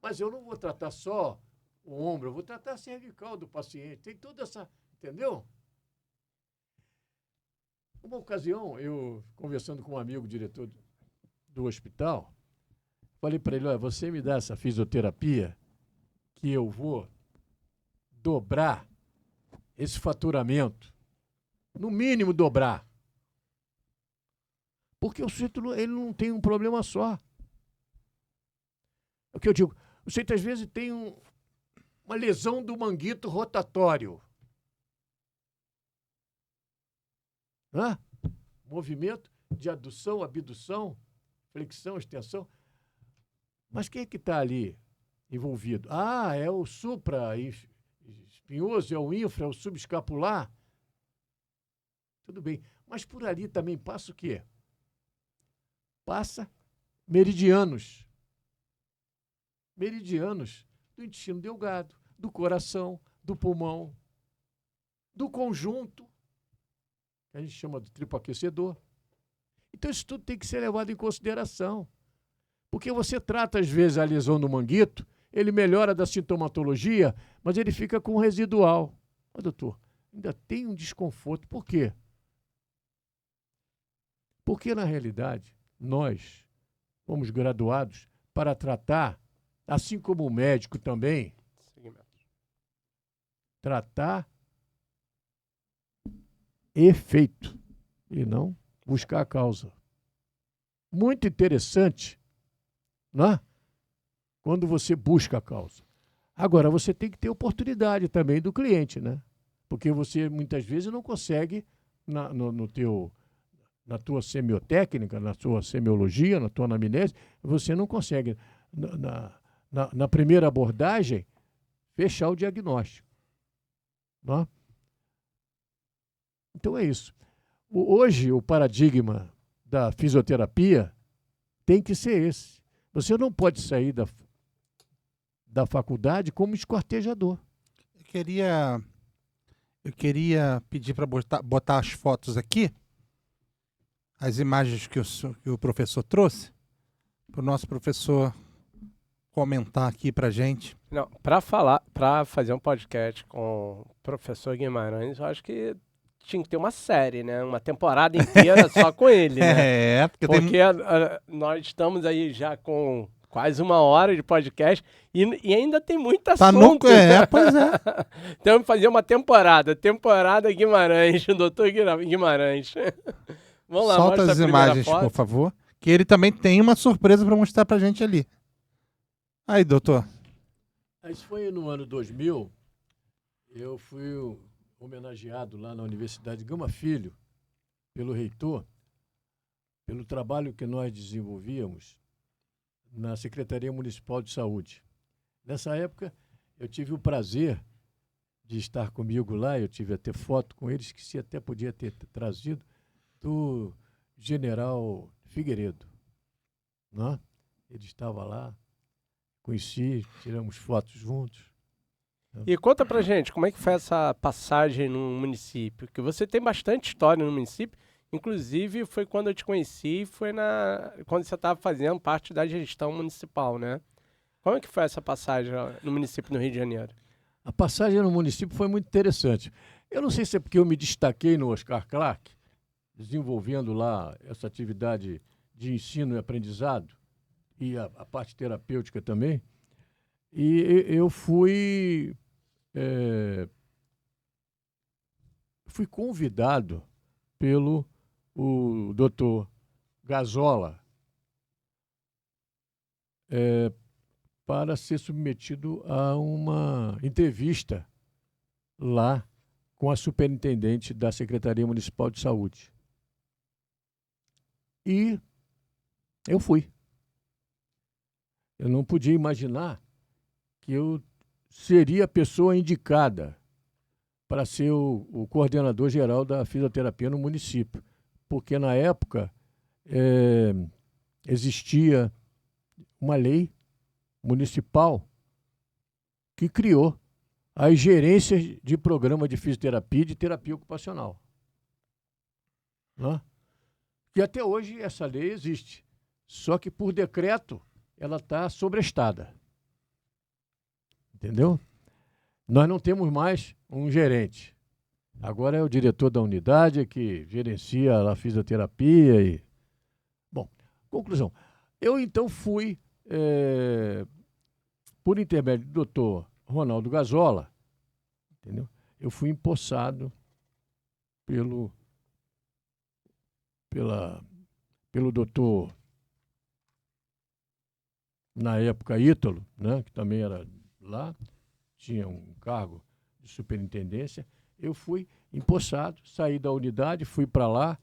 Mas eu não vou tratar só o ombro, eu vou tratar a cervical do paciente. Tem toda essa... Entendeu? Uma ocasião, eu conversando com um amigo, diretor do hospital, falei para ele, olha, você me dá essa fisioterapia que eu vou dobrar esse faturamento. No mínimo, dobrar. Porque o sujeito ele não tem um problema só. É o que eu digo. O sujeito, às vezes, tem uma lesão do manguito rotatório. Hã? Movimento de adução, abdução, flexão, extensão. Mas quem é que está ali envolvido? Ah, é o supra-espinhoso, é o infra, é o subescapular. Tudo bem. Mas por ali também passa o quê? Passa meridianos. Meridianos do intestino delgado, do coração, do pulmão, do conjunto, que a gente chama de tripoaquecedor. Então isso tudo tem que ser levado em consideração. Porque você trata, às vezes, a lesão do manguito, ele melhora da sintomatologia, mas ele fica com residual. Mas, doutor, ainda tem um desconforto. Por quê? Porque, na realidade, nós fomos graduados para tratar, assim como o médico também, tratar efeito e não buscar a causa. Muito interessante, não é? Quando você busca a causa. Agora, você tem que ter oportunidade também do cliente, né? Porque você, muitas vezes, não consegue, na tua semiotécnica, na tua semiologia, na tua anamnese, você não consegue, na primeira abordagem, fechar o diagnóstico. Não é? Então é isso. Hoje, o paradigma da fisioterapia tem que ser esse. Você não pode sair da faculdade como esquartejador. Eu queria pedir para botar as fotos aqui, as imagens que o professor trouxe, para o nosso professor comentar aqui para gente. Não, para fazer um podcast com o professor Guimarães, eu acho que tinha que ter uma série, né? Uma temporada inteira só com ele, né? Porque nós estamos aí já com quase 1 hora de podcast e ainda tem muito assunto. Pois é. Então, fazer uma temporada Guimarães, doutor Guimarães. Vamos lá, solta as imagens, por favor. Que ele também tem uma surpresa para mostrar pra gente ali. Aí, doutor. Isso foi no ano 2000. Eu fui homenageado lá na Universidade Gama Filho, pelo reitor, pelo trabalho que nós desenvolvíamos na Secretaria Municipal de Saúde. Nessa época, eu tive o prazer de estar comigo lá, eu tive até foto com eles, que se até podia ter trazido, do general Figueiredo. Não? Ele estava lá, conheci, tiramos fotos juntos. E conta pra gente, como é que foi essa passagem no município? Porque você tem bastante história no município, inclusive foi quando eu te conheci, foi quando você estava fazendo parte da gestão municipal, né? Como é que foi essa passagem no município do Rio de Janeiro? A passagem no município foi muito interessante. Eu não sei se é porque eu me destaquei no Oscar Clark, desenvolvendo lá essa atividade de ensino e aprendizado, e a parte terapêutica também, e eu fui convidado pelo o Dr. Gazola para ser submetido a uma entrevista lá com a superintendente da Secretaria Municipal de Saúde. E eu fui. Eu não podia imaginar que eu seria a pessoa indicada para ser o coordenador geral da fisioterapia no município, porque na época existia uma lei municipal que criou as gerências de programa de fisioterapia e de terapia ocupacional. Né? E até hoje essa lei existe, só que por decreto ela está sobrestada. Entendeu? Nós não temos mais um gerente. Agora é o diretor da unidade que gerencia a fisioterapia. Bom, conclusão. Eu então fui, por intermédio do doutor Ronaldo Gazola, entendeu? Eu fui empossado pelo doutor, na época, Ítalo, né, que também era lá, tinha um cargo de superintendência. Eu fui empossado, saí da unidade, fui para lá,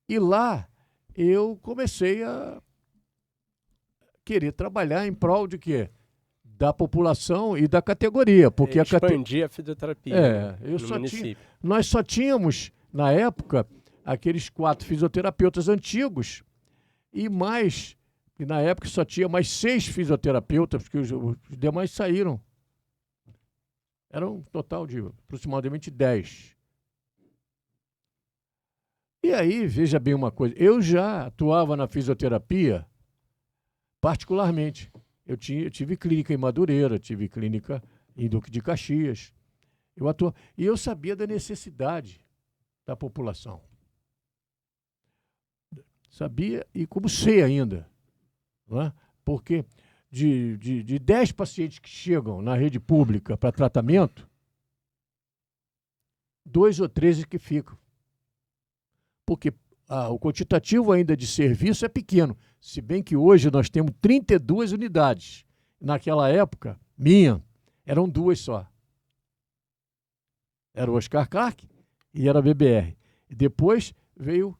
e lá eu comecei a querer trabalhar em prol de quê? Da população e da categoria. Porque expandir a fisioterapia no município. Nós só tínhamos, na época, aqueles 4 fisioterapeutas antigos e mais, e na época só tinha mais 6 fisioterapeutas, porque os demais saíram. Era um total de aproximadamente 10. E aí, veja bem uma coisa, eu já atuava na fisioterapia particularmente. Eu tive clínica em Madureira, tive clínica em Duque de Caxias. E eu sabia da necessidade da população. Sabia, e como sei ainda, não é? Porque de 10 pacientes que chegam na rede pública para tratamento, 2 ou 3 que ficam. Porque o quantitativo ainda de serviço é pequeno, se bem que hoje nós temos 32 unidades. Naquela época, eram 2 só. Era o Oscar Clark e era a BBR. E depois veio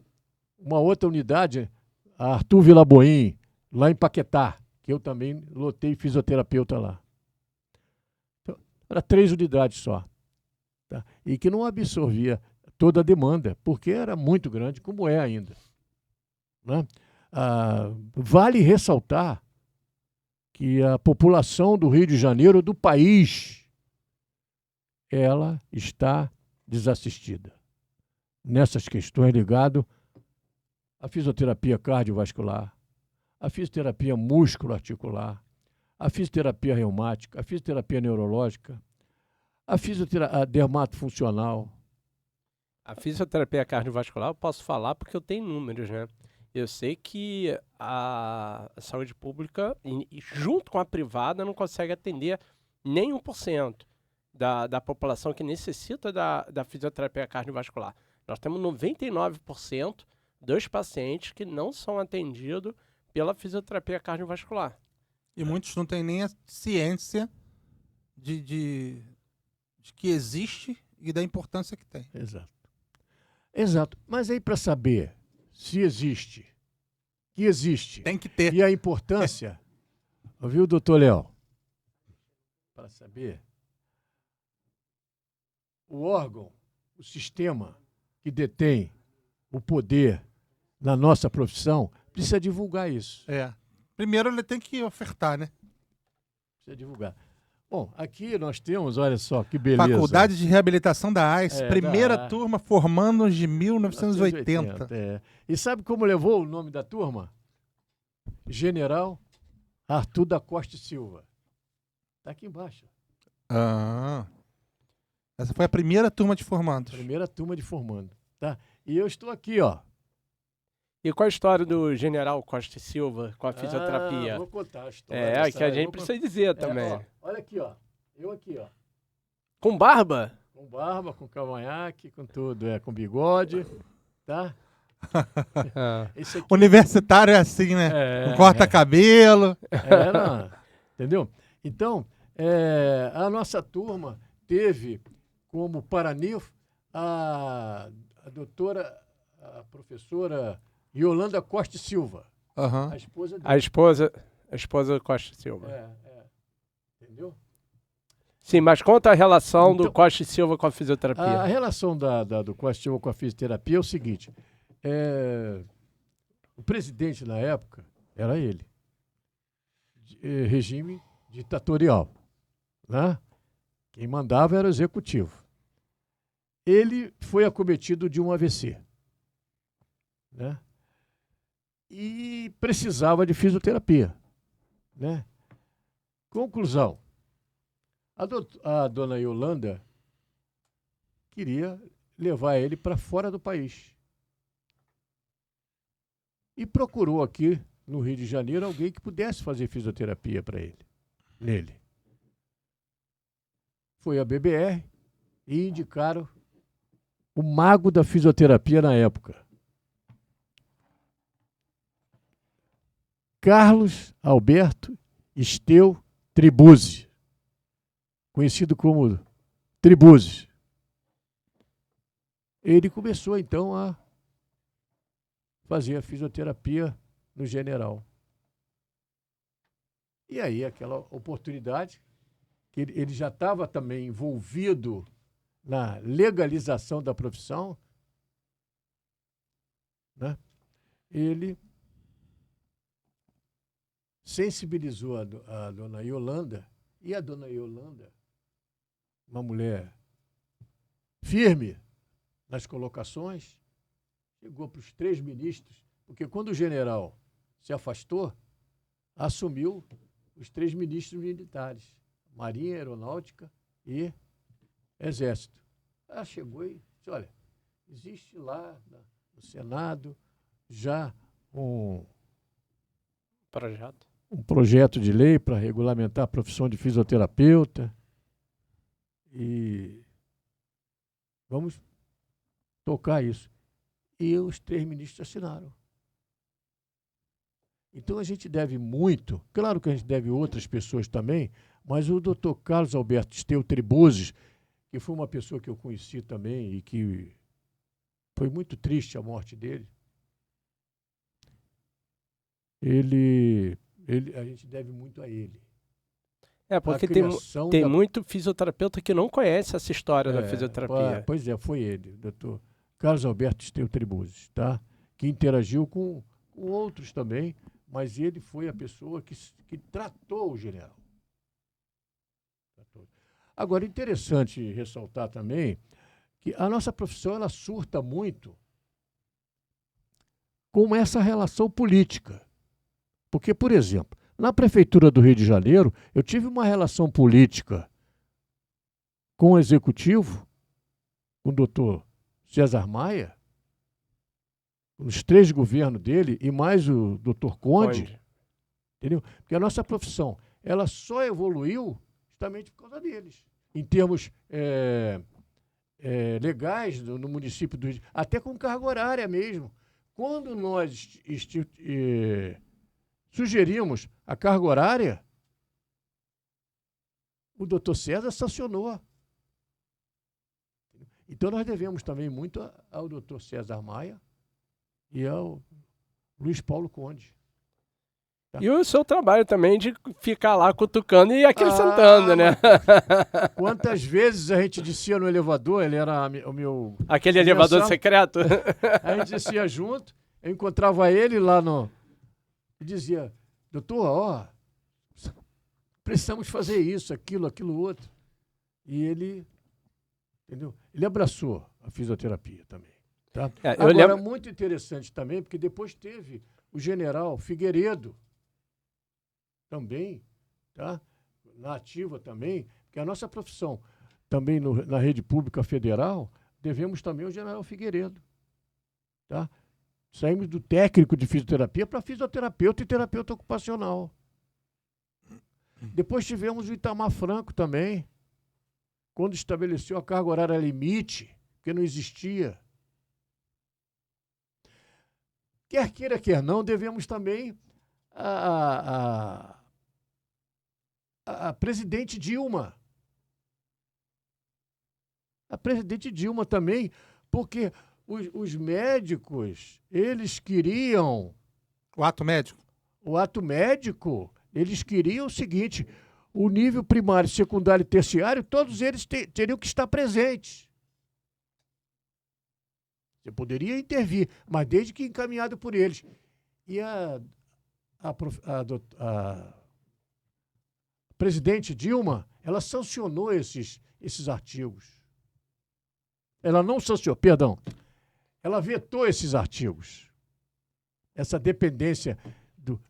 uma outra unidade, a Arthur Vilaboim, lá em Paquetá, que eu também lotei fisioterapeuta lá. Então, Era 3 unidades só. Tá? E que não absorvia toda a demanda, porque era muito grande, como é ainda. Né? Vale ressaltar que a população do Rio de Janeiro, do país, ela está desassistida nessas questões ligadas à fisioterapia cardiovascular, à fisioterapia músculo-articular, à fisioterapia reumática, à fisioterapia neurológica, a dermatofuncional. A fisioterapia cardiovascular eu posso falar porque eu tenho números, né? Eu sei que a saúde pública, junto com a privada, não consegue atender nem 1% da população que necessita da fisioterapia cardiovascular. Nós temos 99% dos pacientes que não são atendidos pela fisioterapia cardiovascular. E muitos não têm nem a ciência de que existe e da importância que tem. Exato. Exato. Mas aí, para saber se existe, que existe, tem que ter. E a importância, viu, doutor Léo? Para saber, o órgão, o sistema que detém o poder na nossa profissão precisa divulgar isso. Primeiro ele tem que ofertar, né? Precisa divulgar. Bom, aqui nós temos, olha só, que beleza. Faculdade de Reabilitação da AIS, primeira turma formando de 1980. E sabe como levou o nome da turma? General Arthur da Costa e Silva. Está aqui embaixo. Essa foi a primeira turma de formandos. Primeira turma de formando. Tá? E eu estou aqui, ó. E qual a história do General Costa e Silva com a fisioterapia? Vou contar a história. Que a gente precisa dizer também. Ó, olha aqui, ó. Eu aqui, ó. Com barba? Com barba, com cavanhaque, com tudo. Com bigode, tá? Esse aqui... Universitário é assim, né? Corta cabelo. Entendeu? Então, a nossa turma teve como paranif a doutora, a professora Yolanda Costa e Silva. A esposa dele. A esposa Costa e Silva. Entendeu? Sim, mas conta a relação do Costa e Silva com a fisioterapia. A relação do Costa e Silva com a fisioterapia é o seguinte. O presidente na época era ele. Regime ditatorial. Né? Quem mandava era o executivo. Ele foi acometido de um AVC. Né? E precisava de fisioterapia. Né? Conclusão. A dona Yolanda queria levar ele para fora do país. E procurou aqui no Rio de Janeiro alguém que pudesse fazer fisioterapia para ele, nele. Foi a BBR e indicaram o mago da fisioterapia na época. Carlos Alberto Esteu Tribuzzi, conhecido como Tribuzzi. Ele começou então a fazer a fisioterapia no General. E aí aquela oportunidade, que ele já estava também envolvido na legalização da profissão, né? Ele sensibilizou a dona Yolanda, e a dona Yolanda, uma mulher firme nas colocações, chegou para os 3 ministros, porque quando o general se afastou, assumiu os 3 ministros militares, Marinha, Aeronáutica e Exército. Ela chegou e disse, olha, existe lá no Senado já um projeto de lei para regulamentar a profissão de fisioterapeuta e vamos tocar isso. E os 3 ministros assinaram. Então a gente deve muito, claro que a gente deve outras pessoas também, mas o doutor Carlos Alberto Esteu Tribuzzi, que foi uma pessoa que eu conheci também e que foi muito triste a morte dele, a gente deve muito a ele. porque tem muito fisioterapeuta que não conhece essa história da fisioterapia. Pois é, foi ele, doutor Carlos Alberto Esteu Tribuzzi, tá? Que interagiu com outros também, mas ele foi a pessoa que tratou o general. Agora, interessante ressaltar também que a nossa profissão ela surta muito com essa relação política. Porque, por exemplo, na Prefeitura do Rio de Janeiro, eu tive uma relação política com o Executivo, com o doutor César Maia, nos 3 governos dele, e mais o doutor Conde, entendeu? Porque a nossa profissão ela só evoluiu justamente por causa deles. Em termos legais no município do Rio, até com carga horária mesmo. Quando nós sugerimos a carga horária, o doutor César sancionou. Então nós devemos também muito ao doutor César Maia e ao Luiz Paulo Conde. Tá? E o seu trabalho também de ficar lá cutucando e acrescentando, né? Quantas vezes a gente descia no elevador, ele era o meu... Aquele elevador secreto? A gente descia junto, eu encontrava ele lá e dizia, doutor, precisamos fazer isso, aquilo outro. E ele, entendeu? Ele abraçou a fisioterapia também. Tá? Agora, muito interessante também, porque depois teve o general Figueiredo, também, tá? Na ativa também, que a nossa profissão, também na rede pública federal, devemos também ao general Figueiredo. Tá? Saímos do técnico de fisioterapia para fisioterapeuta e terapeuta ocupacional. Depois tivemos o Itamar Franco também, quando estabeleceu a carga horária limite, que não existia. Quer queira, quer não, devemos também a presidente Dilma. A presidente Dilma também, porque os médicos, eles queriam... O ato médico? O ato médico, eles queriam o seguinte, o nível primário, secundário e terciário, todos eles teriam que estar presentes. Você poderia intervir, mas desde que encaminhado por eles. E a presidente Dilma, ela sancionou esses artigos. Ela não sancionou, perdão, ela vetou esses artigos. Essa dependência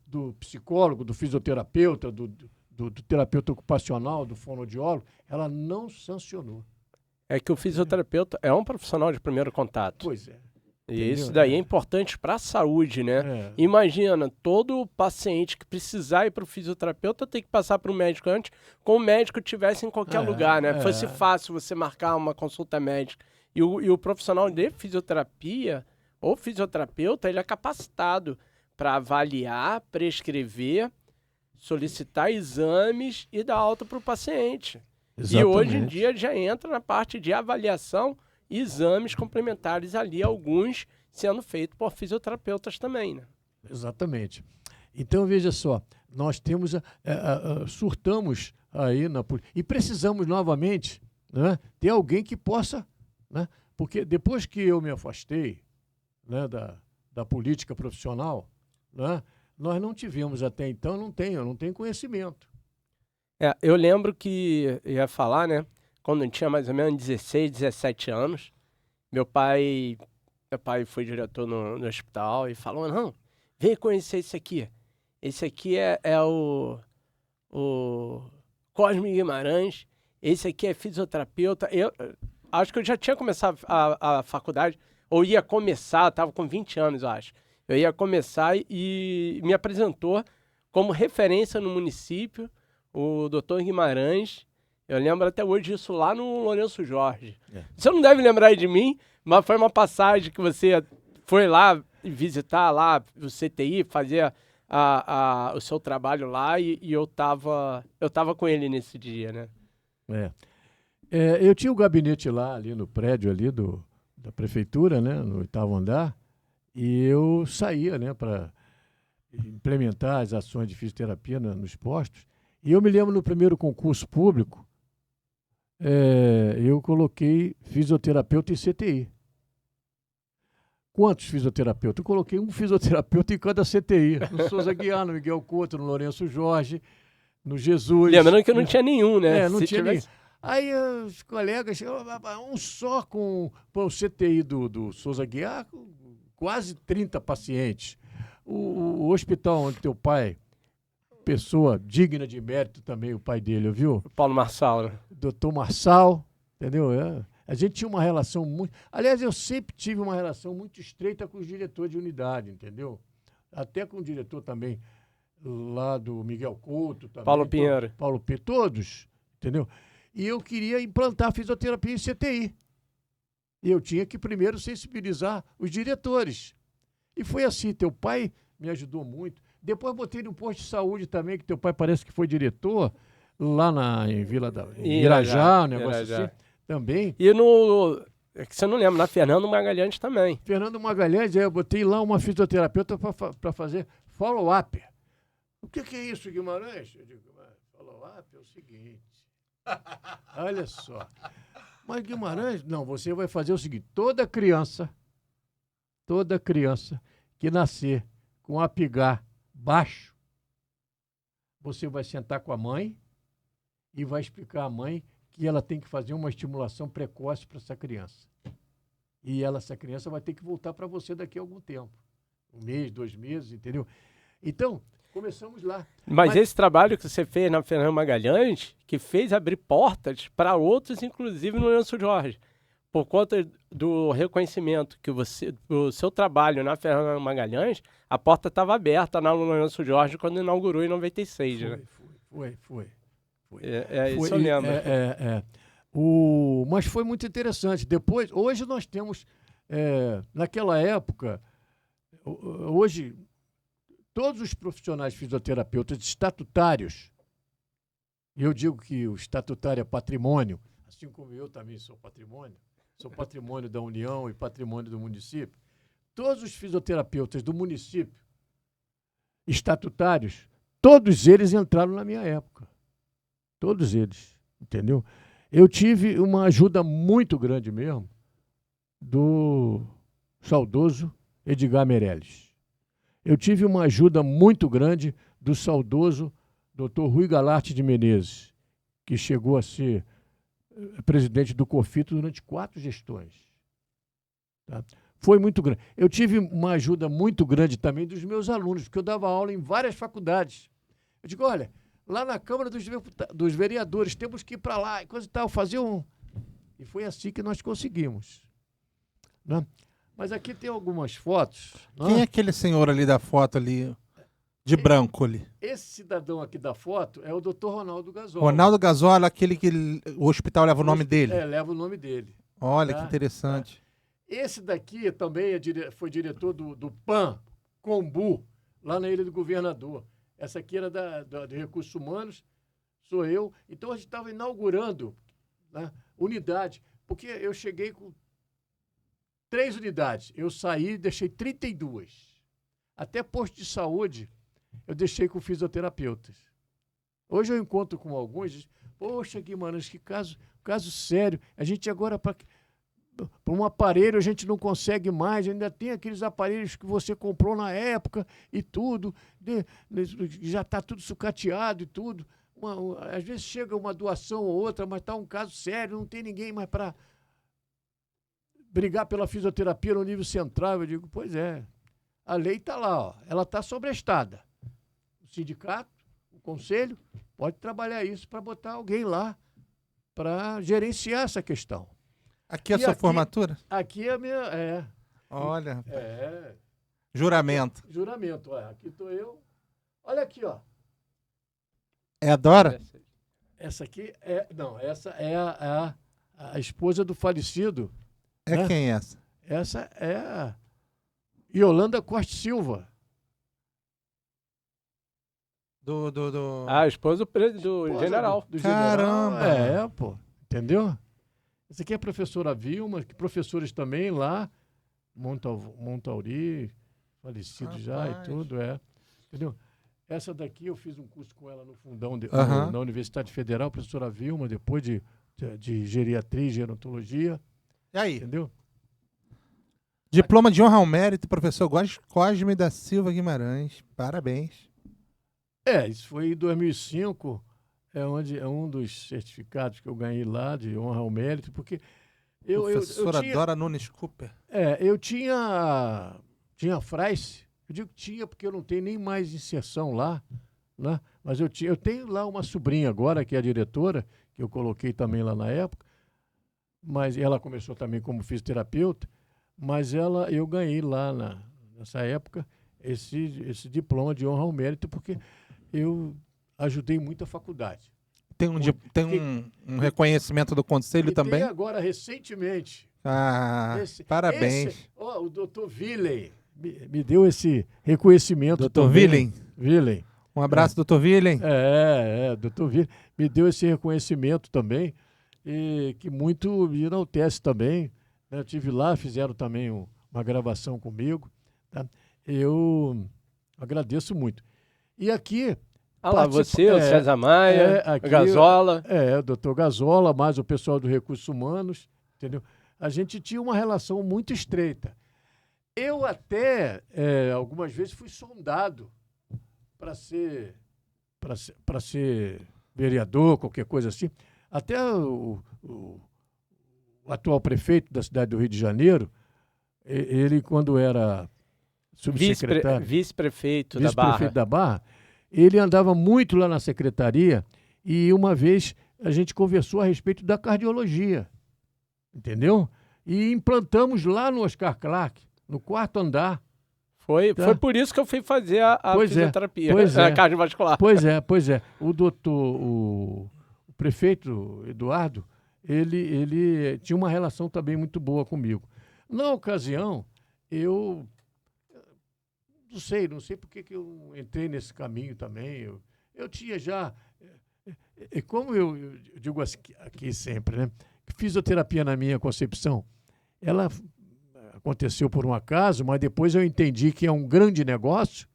do psicólogo, do fisioterapeuta, do terapeuta ocupacional, do fonoaudiólogo, ela não sancionou. É que o fisioterapeuta é um profissional de primeiro contato. Pois é. E entendeu? Isso daí é importante para a saúde, né? Imagina, todo paciente que precisar ir para o fisioterapeuta tem que passar para o médico antes, como o médico estivesse em qualquer lugar, né? Fosse fácil você marcar uma consulta médica. E o profissional de fisioterapia, ou fisioterapeuta, ele é capacitado para avaliar, prescrever, solicitar exames e dar alta para o paciente. Exatamente. E hoje em dia já entra na parte de avaliação, exames complementares ali, alguns sendo feitos por fisioterapeutas também, né? Exatamente. Então, veja só, nós temos, surtamos aí, e precisamos novamente, né, ter alguém que possa, né, porque depois que eu me afastei, né, da política profissional, né, nós não tivemos até então, não tenho conhecimento. Eu lembro que, ia falar, né, quando eu tinha mais ou menos 16, 17 anos, meu pai foi diretor no hospital e falou, não, vem conhecer esse aqui. Esse aqui é o Cosme Guimarães, esse aqui é fisioterapeuta. Eu acho que eu já tinha começado a faculdade, ou ia começar, estava com 20 anos, eu acho. Eu ia começar e me apresentou como referência no município, o doutor Guimarães. Eu lembro até hoje disso lá no Lourenço Jorge. Você não deve lembrar de mim, mas foi uma passagem que você foi lá visitar lá o CTI, fazer o seu trabalho lá e eu tava com ele nesse dia, né? Eu tinha o gabinete lá, ali no prédio ali da prefeitura, né, no 8º andar, e eu saía, né, para implementar as ações de fisioterapia nos postos. E eu me lembro no primeiro concurso público, eu coloquei fisioterapeuta e CTI. Quantos fisioterapeutas? Eu coloquei um fisioterapeuta em cada CTI. No Souza Guiar, no Miguel Couto, no Lourenço Jorge, no Jesus. Lembrando que não tinha nenhum, né? Não tinha nenhum. Aí os colegas, um só com o CTI do Souza Guiar, quase 30 pacientes. O hospital onde teu pai, pessoa digna de mérito também, o pai dele, viu? Paulo Marçal, né? Doutor Marçal, entendeu? A gente tinha uma relação muito... Aliás, eu sempre tive uma relação muito estreita com os diretores de unidade, entendeu? Até com o diretor também lá do Miguel Couto. Também, Paulo Pinheiro. Paulo Pinheiro, todos, entendeu? E eu queria implantar fisioterapia em CTI. E eu tinha que primeiro sensibilizar os diretores. E foi assim, teu pai me ajudou muito. Depois botei no posto de saúde também, que teu pai parece que foi diretor, lá em Irajá, um negócio assim, também. E é que você não lembra, na Fernando Magalhães também. Fernando Magalhães, eu botei lá uma fisioterapeuta para fazer follow-up. O que é isso, Guimarães? Eu digo, follow-up é o seguinte. Olha só. Mas Guimarães, não, você vai fazer o seguinte, toda criança que nascer com apigar baixo, você vai sentar com a mãe e vai explicar à mãe que ela tem que fazer uma estimulação precoce para essa criança. E essa criança vai ter que voltar para você daqui a algum tempo. 1 mês, 2 meses, entendeu? Então, começamos lá. Mas esse trabalho que você fez na Fernando Magalhães, que fez abrir portas para outros, inclusive no Lourenço Jorge. Por conta do reconhecimento que o seu trabalho na Fernando Magalhães, a porta estava aberta na Lourenço Jorge quando inaugurou em 96, né? Foi. Isso eu lembro. Mas foi muito interessante. Depois, hoje nós temos, naquela época, hoje, todos os profissionais fisioterapeutas estatutários, e eu digo que o estatutário é patrimônio, assim como eu também sou patrimônio da União e patrimônio do município, todos os fisioterapeutas do município estatutários, todos eles entraram na minha época. Todos eles, entendeu? Eu tive uma ajuda muito grande mesmo do saudoso Edgar Meirelles. Eu tive uma ajuda muito grande do saudoso Dr. Rui Galarte de Menezes, que chegou a ser presidente do COFITO durante 4 gestões. Tá? Foi muito grande. Eu tive uma ajuda muito grande também dos meus alunos, porque eu dava aula em várias faculdades. Eu digo, olha, lá na Câmara dos Vereadores, temos que ir para lá, e coisa e tal, fazer um... E foi assim que nós conseguimos. Né? Mas aqui tem algumas fotos. Quem é aquele senhor ali da foto ali, de branco ali? Esse cidadão aqui da foto é o Dr. Ronaldo Gazola. Ronaldo Gazola, aquele que o hospital leva o nome dele. Leva o nome dele. Olha, tá? que interessante. Esse daqui também foi diretor do PAN, Combu, lá na Ilha do Governador. Essa aqui era de Recursos Humanos, sou eu. Então a gente estava inaugurando, né, unidade, porque eu cheguei com 3 unidades. Eu saí e deixei 32. Até posto de saúde eu deixei com fisioterapeutas. Hoje eu encontro com alguns e digo, poxa, Guimarães, que caso sério. A gente agora, para um aparelho, a gente não consegue mais. Ainda tem aqueles aparelhos que você comprou na época e tudo. Já está tudo sucateado e tudo. Às vezes chega uma doação ou outra, mas está um caso sério, não tem ninguém mais para brigar pela fisioterapia no nível central. Eu digo, pois é. A lei está lá, ó. Ela está sobrestada. O sindicato, o conselho, pode trabalhar isso para botar alguém lá para gerenciar essa questão. Aqui é a sua formatura? Aqui é a minha... Olha. Juramento. Juramento, aqui estou eu. Olha aqui, ó. É a Dora? Essa aqui essa é a esposa do falecido. Né? Quem é essa? Essa é a Yolanda Costa Silva. A esposa do general. Do Caramba! General. Pô. Entendeu? Essa aqui é a professora Vilma, que professores também lá, Montauri, falecido já e tudo, entendeu? Essa daqui eu fiz um curso com ela no fundão Aham. na Universidade Federal, professora Vilma, depois de geriatria e gerontologia, E aí? entendeu? Diploma de honra ao mérito, professor Cosme da Silva Guimarães. Parabéns. Isso foi em 2005, é um dos certificados que eu ganhei lá de honra ao mérito, porque Professora eu tinha, Dora Nunes Cooper. eu tinha Fraice, eu digo que tinha porque eu não tenho nem mais inserção lá, né? Mas eu tenho lá uma sobrinha agora, que é a diretora, que eu coloquei também lá na época, mas ela começou também como fisioterapeuta, mas eu ganhei lá nessa época esse diploma de honra ao mérito, porque eu ajudei muito a faculdade. Tem um reconhecimento do conselho também? Tem agora, recentemente. Parabéns. O doutor Villen me deu esse reconhecimento. Doutor Villen? Villen. Um abraço, doutor Villen. Doutor Villen me deu esse reconhecimento também, e que muito me enaltece também. Eu estive lá, fizeram também uma gravação comigo. Tá? Eu agradeço muito. E aqui... você, o César Maia, aqui, Gazola. O doutor Gazola, mais o pessoal do Recursos Humanos, entendeu? A gente tinha uma relação muito estreita. Eu até, algumas vezes, fui sondado para ser vereador, qualquer coisa assim. Até o atual prefeito da cidade do Rio de Janeiro, ele, quando era subsecretário... Vice-prefeito da Barra, ele andava muito lá na secretaria e uma vez a gente conversou a respeito da cardiologia, entendeu? E implantamos lá no Oscar Clark, no 4º andar. Foi por isso que eu fui fazer a fisioterapia, a cardiovascular. Pois é. O prefeito Eduardo, ele tinha uma relação também muito boa comigo. Na ocasião, eu não sei por que eu entrei nesse caminho também. Eu tinha já... como eu digo aqui sempre, né? Fisioterapia, na minha concepção, ela aconteceu por um acaso, mas depois eu entendi que é um grande negócio,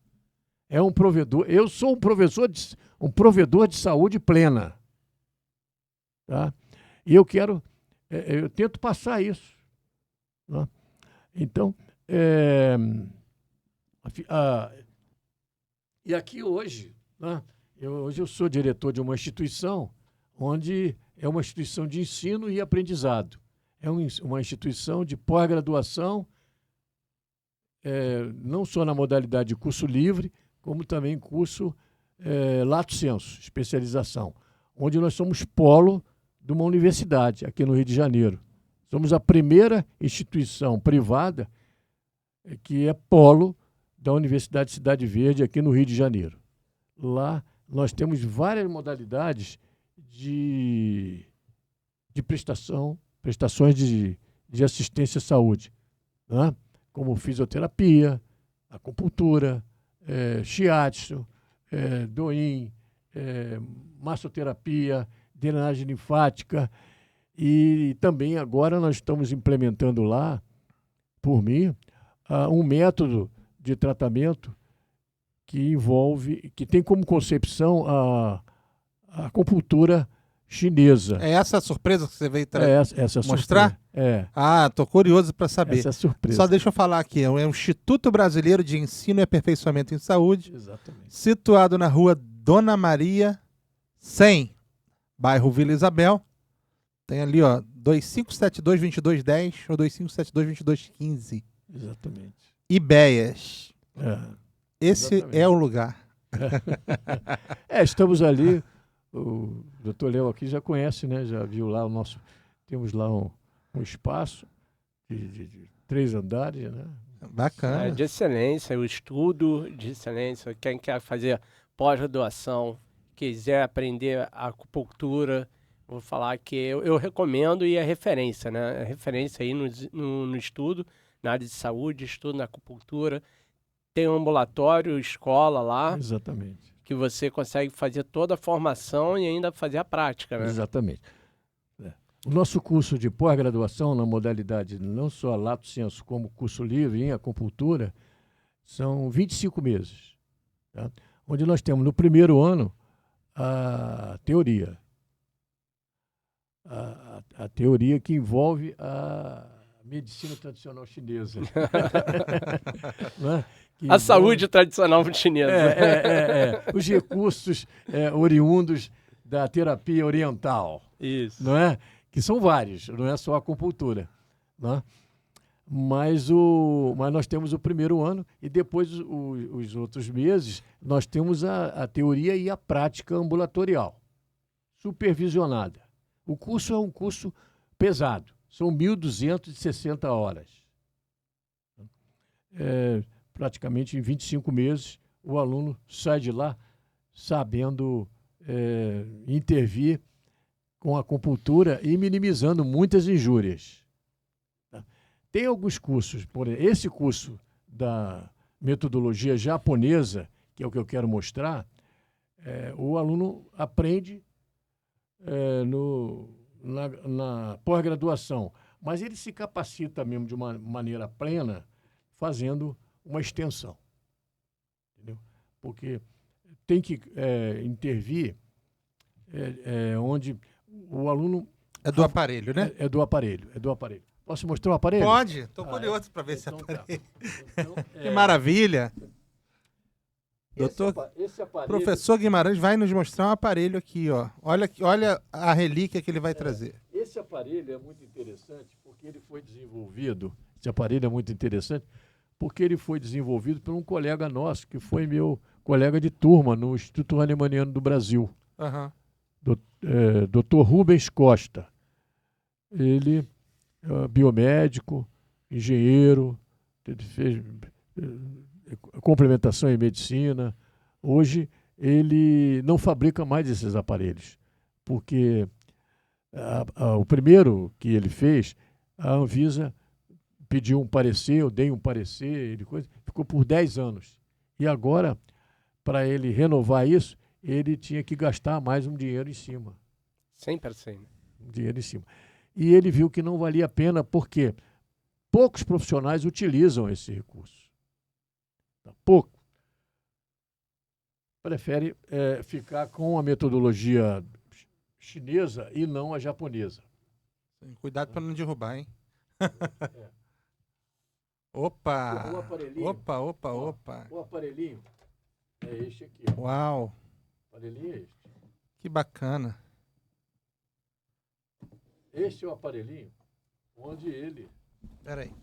é um provedor. Eu sou um provedor de saúde plena. Tá? E eu tento passar isso. Tá? Então, e aqui hoje, né, hoje eu sou diretor de uma instituição onde é uma instituição de ensino e aprendizado. É uma instituição de pós-graduação, não só na modalidade de curso livre, como também curso lato sensu, especialização, onde nós somos polo de uma universidade aqui no Rio de Janeiro. Somos a primeira instituição privada que é polo da Universidade Cidade Verde, aqui no Rio de Janeiro. Lá nós temos várias modalidades de prestações de assistência à saúde, né? Como fisioterapia, acupuntura, shiatsu, doin, massoterapia, drenagem linfática, e também agora nós estamos implementando lá, por mim, um método de tratamento que tem como concepção a acupuntura chinesa. É essa a surpresa que você veio mostrar? Tô curioso para saber. Essa é a surpresa. Só deixa eu falar aqui, é o Instituto Brasileiro de Ensino e Aperfeiçoamento em Saúde, exatamente, situado na rua Dona Maria 100, bairro Vila Isabel. Tem ali, 2572-2210 ou 2572-2215. Exatamente. Ibéias. Esse Exatamente. é o lugar. Estamos ali. O doutor Léo aqui já conhece, né? Já viu lá temos lá um espaço de 3 andares, né? Bacana. De excelência, o estudo de excelência. Quem quer fazer pós-graduação, quiser aprender acupuntura, vou falar que eu recomendo e é referência, né? É referência aí no estudo, na área de saúde, estudo na acupuntura. Tem um ambulatório, escola lá. Exatamente. Que você consegue fazer toda a formação e ainda fazer a prática, né? Exatamente. O nosso curso de pós-graduação na modalidade não só lato sensu, como curso livre em acupuntura, são 25 meses. Tá? onde nós temos no primeiro ano a teoria. A teoria que envolve a medicina tradicional chinesa. Né? A saúde tradicional chinesa. Os recursos oriundos da terapia oriental. Isso. Não é? Que são vários, não é só a acupuntura. Não é? Mas nós temos o primeiro ano e depois os outros meses nós temos a teoria e a prática ambulatorial, supervisionada. O curso é um curso pesado, são 1.260 horas. Praticamente em 25 meses o aluno sai de lá sabendo intervir com a acupuntura e minimizando muitas injúrias. Tem alguns cursos, por exemplo, esse curso da metodologia japonesa, que é o que eu quero mostrar, o aluno aprende na pós-graduação, mas ele se capacita mesmo de uma maneira plena fazendo uma extensão. Entendeu? Porque tem que intervir onde o aluno... É do aparelho, né? É do aparelho. Posso mostrar o aparelho? Pode, estou curioso para ver esse aparelho. Então, que maravilha! Esse aparelho... Professor Guimarães vai nos mostrar um aparelho aqui, ó. Olha a relíquia que ele vai trazer. Esse aparelho é muito interessante porque ele foi desenvolvido. Esse aparelho é muito interessante porque ele foi desenvolvido por um colega nosso, que foi meu colega de turma no Instituto Hahnemanniano do Brasil. Dr. Rubens Costa. Ele é biomédico, engenheiro, fez complementação em medicina. Hoje ele não fabrica mais esses aparelhos, porque o primeiro que ele fez, a Anvisa pediu um parecer, eu dei um parecer, ficou por 10 anos. E agora, para ele renovar isso, ele tinha que gastar mais um dinheiro em cima. 100%. Um dinheiro em cima. E ele viu que não valia a pena, porque poucos profissionais utilizam esse recurso. Pouco. Prefere ficar com a metodologia chinesa e não a japonesa. Cuidado para não derrubar, hein? Opa! O aparelhinho, Opa! O aparelhinho é este aqui. Uau! O aparelhinho é este. Que bacana. Este é o aparelhinho onde ele... Peraí.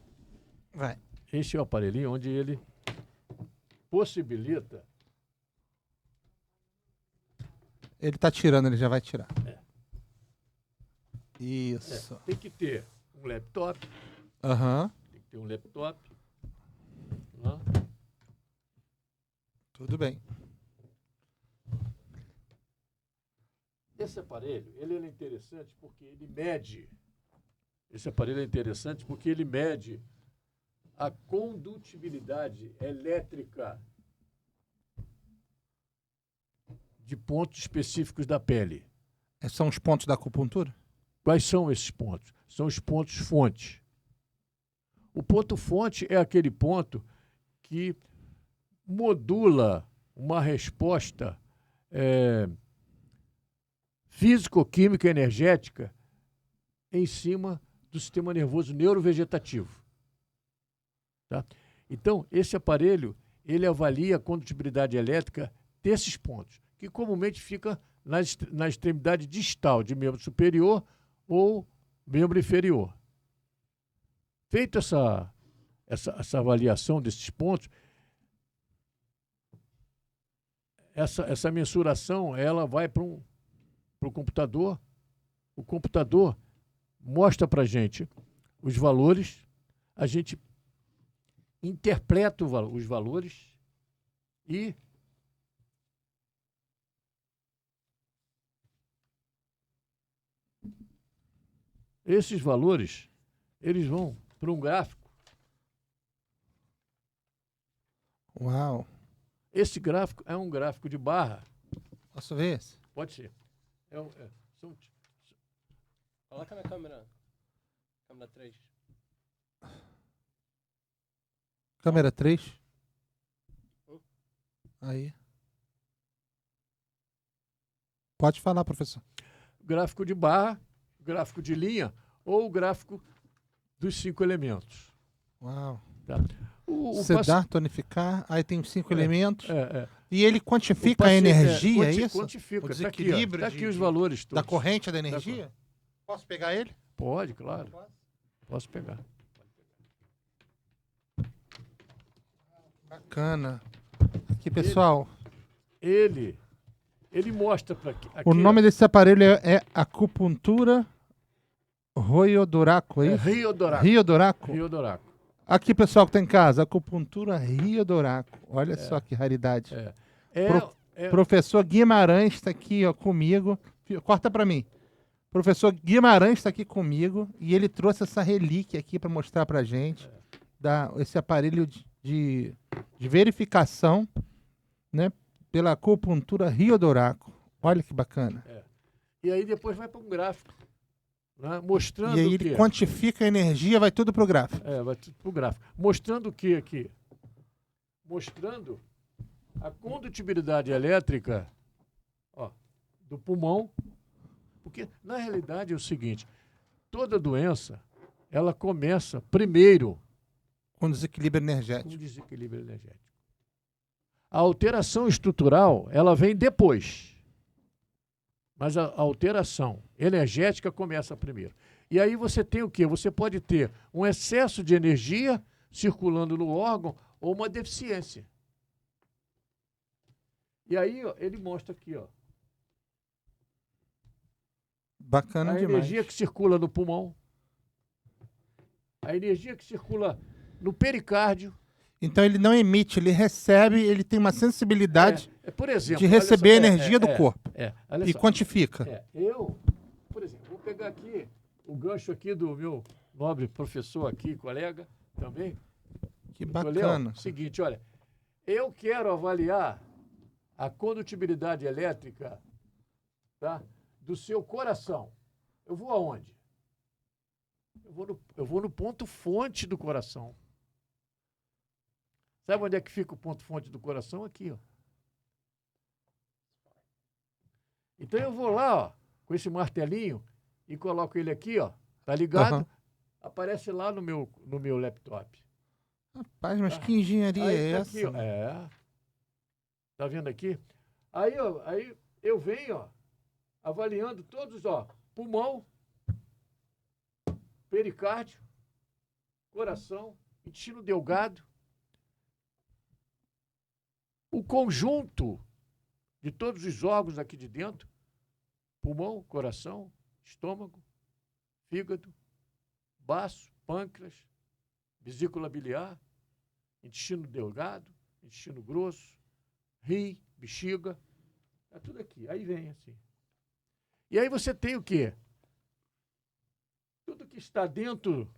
Vai. Este é o aparelhinho onde ele possibilita... Ele está tirando, ele já vai tirar. Isso. Tem que ter um laptop. Tem que ter um laptop. Tudo bem. Esse aparelho, ele é interessante porque ele mede. Esse aparelho é interessante porque ele mede a condutibilidade elétrica de pontos específicos da pele. São os pontos da acupuntura? Quais são esses pontos? São os pontos fonte. O ponto fonte é aquele ponto que modula uma resposta físico-química energética em cima do sistema nervoso neurovegetativo. Tá? Então, esse aparelho, ele avalia a condutibilidade elétrica desses pontos, que comumente fica na extremidade distal de membro superior ou membro inferior. Feita essa avaliação desses pontos, essa mensuração ela vai para o computador. O computador mostra para a gente os valores, a gente interpreta os valores e esses valores eles vão para um gráfico. Uau! Esse gráfico é um gráfico de barra. Posso ver esse? Pode ser. Coloca na câmera 3. Câmera 3. Aí. Pode falar, professor. Gráfico de barra, gráfico de linha ou o gráfico dos 5 elementos. Uau. Tá? Sedar, tonificar, aí tem os 5 elementos. E ele quantifica a paciente, energia, é isso? Quantifica. O desequilíbrio tá aqui os valores todos. da corrente da energia? Posso pegar ele? Pode, claro. Posso pegar. Bacana. Aqui, pessoal. Ele mostra para aqui. O nome desse aparelho é acupuntura Ryodoraco, é isso? Ryodoraco. Aqui, pessoal que tá em casa, acupuntura Ryodoraco. Olha só que raridade. Professor Guimarães está aqui comigo. Corta para mim. Professor Guimarães está aqui comigo e ele trouxe essa relíquia aqui para mostrar para gente. Esse aparelho de verificação, né, pela acupuntura Ryodoraco. Olha que bacana. E aí depois vai para um gráfico, né, mostrando e aí ele quantifica a energia, vai tudo para o gráfico. Vai tudo para o gráfico. Mostrando o que aqui? Mostrando a condutibilidade elétrica do pulmão. Porque, na realidade, é o seguinte, toda doença, ela começa primeiro com desequilíbrio energético. A alteração estrutural, ela vem depois. Mas a alteração energética começa primeiro. E aí você tem o quê? Você pode ter um excesso de energia circulando no órgão ou uma deficiência. E aí ele mostra aqui, Bacana demais. A energia que circula no pulmão, a energia que circula no pericárdio. Então ele não emite, ele recebe, ele tem uma sensibilidade por exemplo, de receber a energia do corpo. E quantifica. Por exemplo, vou pegar aqui o gancho aqui do meu nobre professor aqui, colega, também. Que bacana. Seguinte, olha, eu quero avaliar a condutibilidade elétrica, tá, do seu coração. Eu vou aonde? Eu vou no ponto fonte do coração. Sabe onde é que fica o ponto fonte do coração? Aqui, Então eu vou lá, com esse martelinho e coloco ele aqui, tá ligado? Aparece lá no meu laptop. Rapaz, mas que engenharia é essa? Aqui, tá vendo aqui? Aí eu venho, avaliando todos, pulmão, pericárdio, coração, intestino delgado, o conjunto de todos os órgãos aqui de dentro, pulmão, coração, estômago, fígado, baço, pâncreas, vesícula biliar, intestino delgado, intestino grosso, rim, bexiga, é tudo aqui. Aí vem assim. E aí você tem o quê? Tudo que está dentro,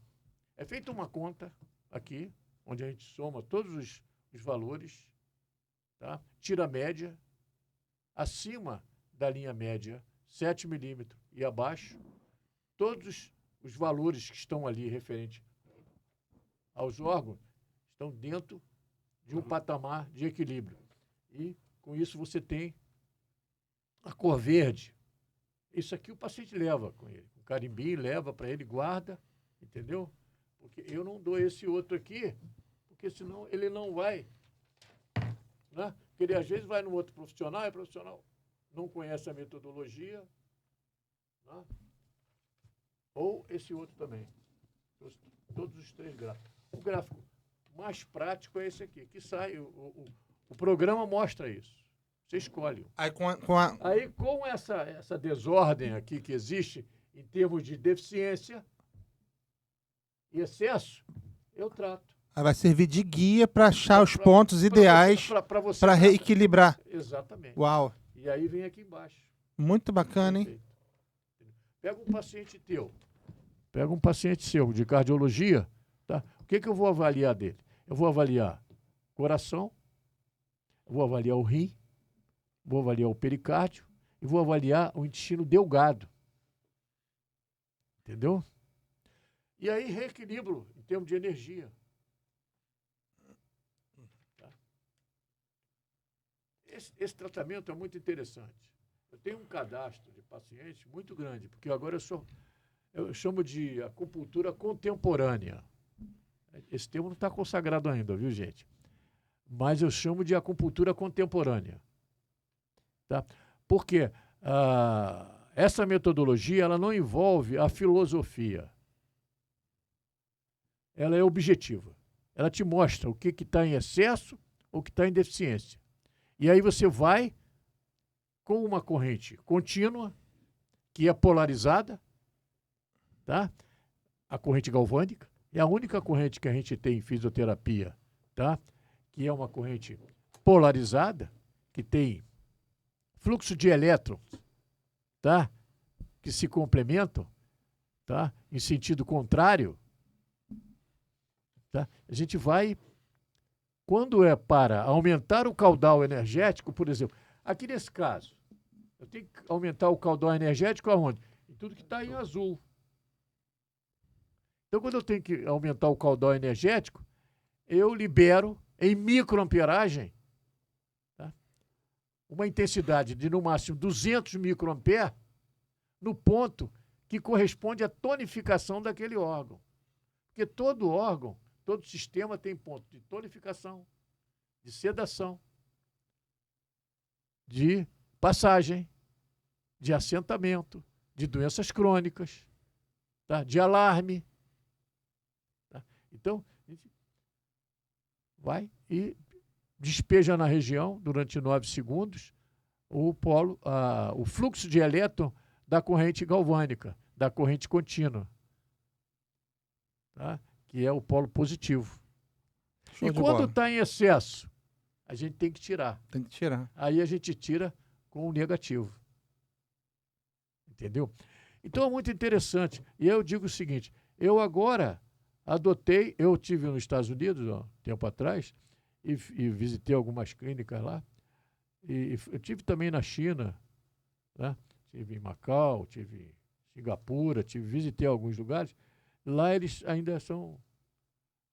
é feita uma conta aqui, onde a gente soma todos os valores, tá? Tira a média, acima da linha média, 7 milímetros e abaixo, todos os valores que estão ali referentes aos órgãos estão dentro de um patamar de equilíbrio. E, com isso, você tem a cor verde. Isso aqui o paciente leva com ele. O carimbinho leva para ele, guarda, entendeu? Porque eu não dou esse outro aqui, porque senão ele não vai, né? Porque ele às vezes vai no outro profissional, e o profissional não conhece a metodologia, né? Ou esse outro também. Todos os 3 gráficos. O gráfico mais prático é esse aqui, que sai, o programa mostra isso. Você escolhe. Aí com essa desordem aqui que existe em termos de deficiência e excesso, eu trato. Aí vai servir de guia para achar os pontos ideais para reequilibrar. Exatamente. Uau. E aí vem aqui embaixo. Muito bacana, hein? Pega um paciente seu de cardiologia, tá? O que eu vou avaliar dele? Eu vou avaliar coração, vou avaliar o rim, vou avaliar o pericárdio e vou avaliar o intestino delgado. Entendeu? E aí reequilibro em termos de energia. Tá? Esse tratamento é muito interessante. Eu tenho um cadastro de pacientes muito grande, porque agora eu chamo de acupuntura contemporânea. Esse termo não está consagrado ainda, viu, gente? Mas eu chamo de acupuntura contemporânea. Tá? Porque essa metodologia ela não envolve a filosofia. Ela é objetiva. Ela te mostra o que está em excesso ou o que está em deficiência. E aí você vai com uma corrente contínua, que é polarizada, tá? A corrente galvânica. É a única corrente que a gente tem em fisioterapia, tá? Que é uma corrente polarizada, que tem fluxo de elétrons, tá? Que se complementam, tá? Em sentido contrário. Tá? A gente vai, quando é para aumentar o caudal energético, por exemplo, aqui nesse caso, eu tenho que aumentar o caudal energético aonde? Em tudo que está em azul. Então, quando eu tenho que aumentar o caudal energético, eu libero em microamperagem, tá? Uma intensidade de no máximo 200 microamperes no ponto que corresponde à tonificação daquele órgão. Porque todo órgão, todo sistema tem ponto de tonificação, de sedação, de passagem, de assentamento, de doenças crônicas, tá? De alarme. Tá? Então, a gente vai e despeja na região, durante 9 segundos, o fluxo de elétron da corrente galvânica, da corrente contínua. Tá? Que é o polo positivo. Show e de quando bola. está em excesso, a gente tem que tirar. Tem que tirar. Aí a gente tira com o negativo. Entendeu? Então é muito interessante. E eu digo o seguinte, eu agora adotei, eu tive nos Estados Unidos, tempo atrás, e visitei algumas clínicas lá, e eu tive também na China, né? Tive em Macau, tive em Singapura, visitei alguns lugares. Lá eles ainda são...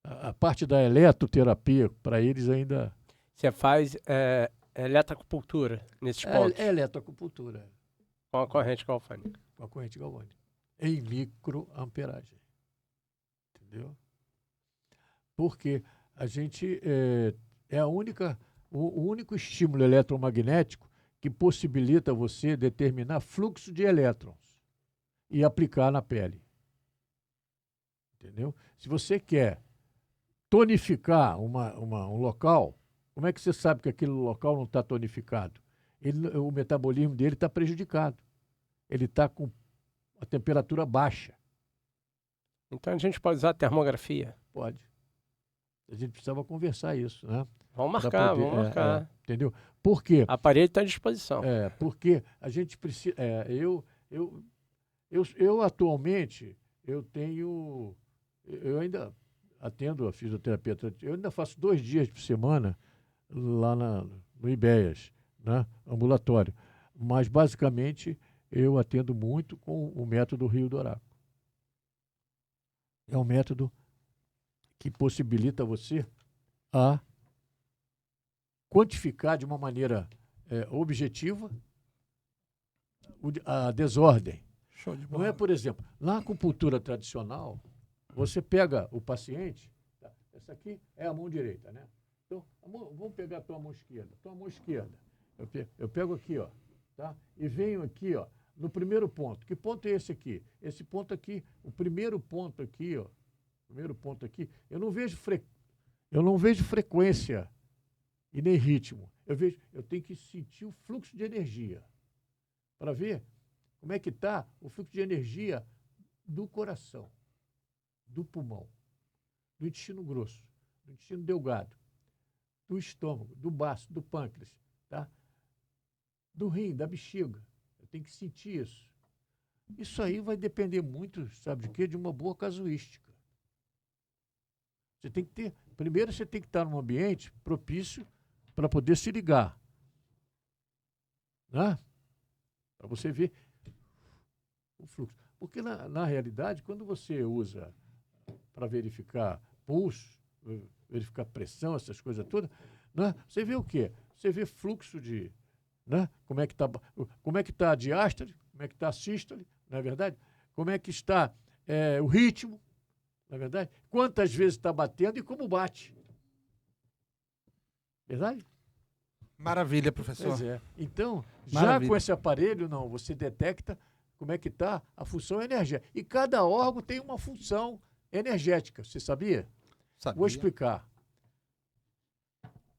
A parte da eletroterapia, para eles ainda... Você faz eletroacupuntura nesses pontos? É eletroacupuntura. Com a corrente galvânica. Com a corrente galvânica. Em microamperagem. Entendeu? Porque a gente é o único estímulo eletromagnético que possibilita você determinar fluxo de elétrons e aplicar na pele. Entendeu? Se você quer tonificar um local, como é que você sabe que aquele local não está tonificado? O metabolismo dele está prejudicado. Ele está com a temperatura baixa. Então a gente pode usar a termografia? Pode. A gente precisava conversar isso, né? Vamos marcar, vamos marcar. Entendeu? Por quê? O aparelho está à disposição. Porque a gente precisa... Eu atualmente, eu ainda atendo a fisioterapia, eu ainda faço 2 dias por semana lá no IBEAS, né? Ambulatório. Mas, basicamente, eu atendo muito com o método Rio Douraco. É um método que possibilita você a quantificar de uma maneira objetiva a desordem. Show de bola. Não é, por exemplo, na acupuntura tradicional, você pega o paciente, tá? Essa aqui é a mão direita, né? Então, vamos pegar a tua mão esquerda. Tua mão esquerda. Eu pego aqui, ó, tá? E venho aqui, ó, no primeiro ponto. Que ponto é esse aqui? Esse ponto aqui, o primeiro ponto aqui, ó. Primeiro ponto aqui, eu não vejo frequência e nem ritmo. Eu tenho que sentir o fluxo de energia para ver como é que está o fluxo de energia do coração, do pulmão, do intestino grosso, do intestino delgado, do estômago, do baço, do pâncreas, tá? Do rim, da bexiga. Eu tenho que sentir isso. Isso aí vai depender muito, sabe de quê? De uma boa casuística. Você tem que ter... Primeiro, você tem que estar num ambiente propício para poder se ligar. Né? Para você ver o fluxo. Porque, na realidade, quando você usa para verificar pulso, verificar pressão, essas coisas todas, né? Você vê o quê? Você vê fluxo de né? Como é que está a diástole, como é que está a sístole, não é verdade? Como é que está o ritmo, não é verdade? Quantas vezes está batendo e como bate. Verdade? Maravilha, professor. Pois é. Então, Maravilha. já com esse aparelho, não, você detecta como é que está a função energética. E cada órgão tem uma função energética, você sabia? Vou explicar.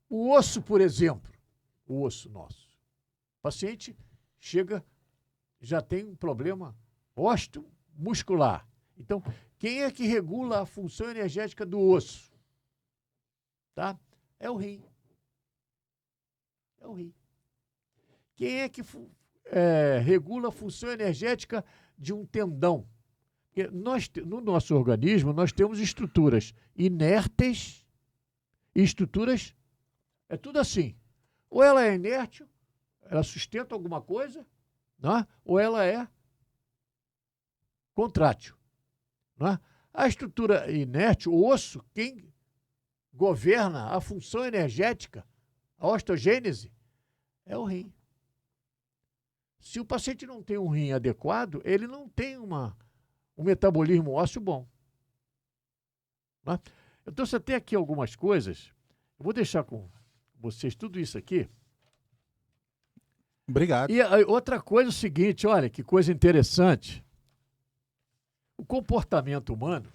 O osso, por exemplo, o osso nosso. O paciente chega, já tem um problema osteomuscular. Então, quem é que regula a função energética do osso? Tá? É o rim. É o rim. Quem é que regula a função energética de um tendão? Porque no nosso organismo, nós temos estruturas inertes e estruturas... É tudo assim. Ou ela é inerte, ela sustenta alguma coisa, né? Ou ela é contrátil. Né? A estrutura inerte, o osso, quem governa a função energética, a osteogênese, é o rim. Se o paciente não tem um rim adequado, ele não tem um metabolismo ósseo bom. Né? Então, você tem aqui algumas coisas. Eu vou deixar com vocês tudo isso aqui. Obrigado. E outra coisa é o seguinte, olha, que coisa interessante. O comportamento humano,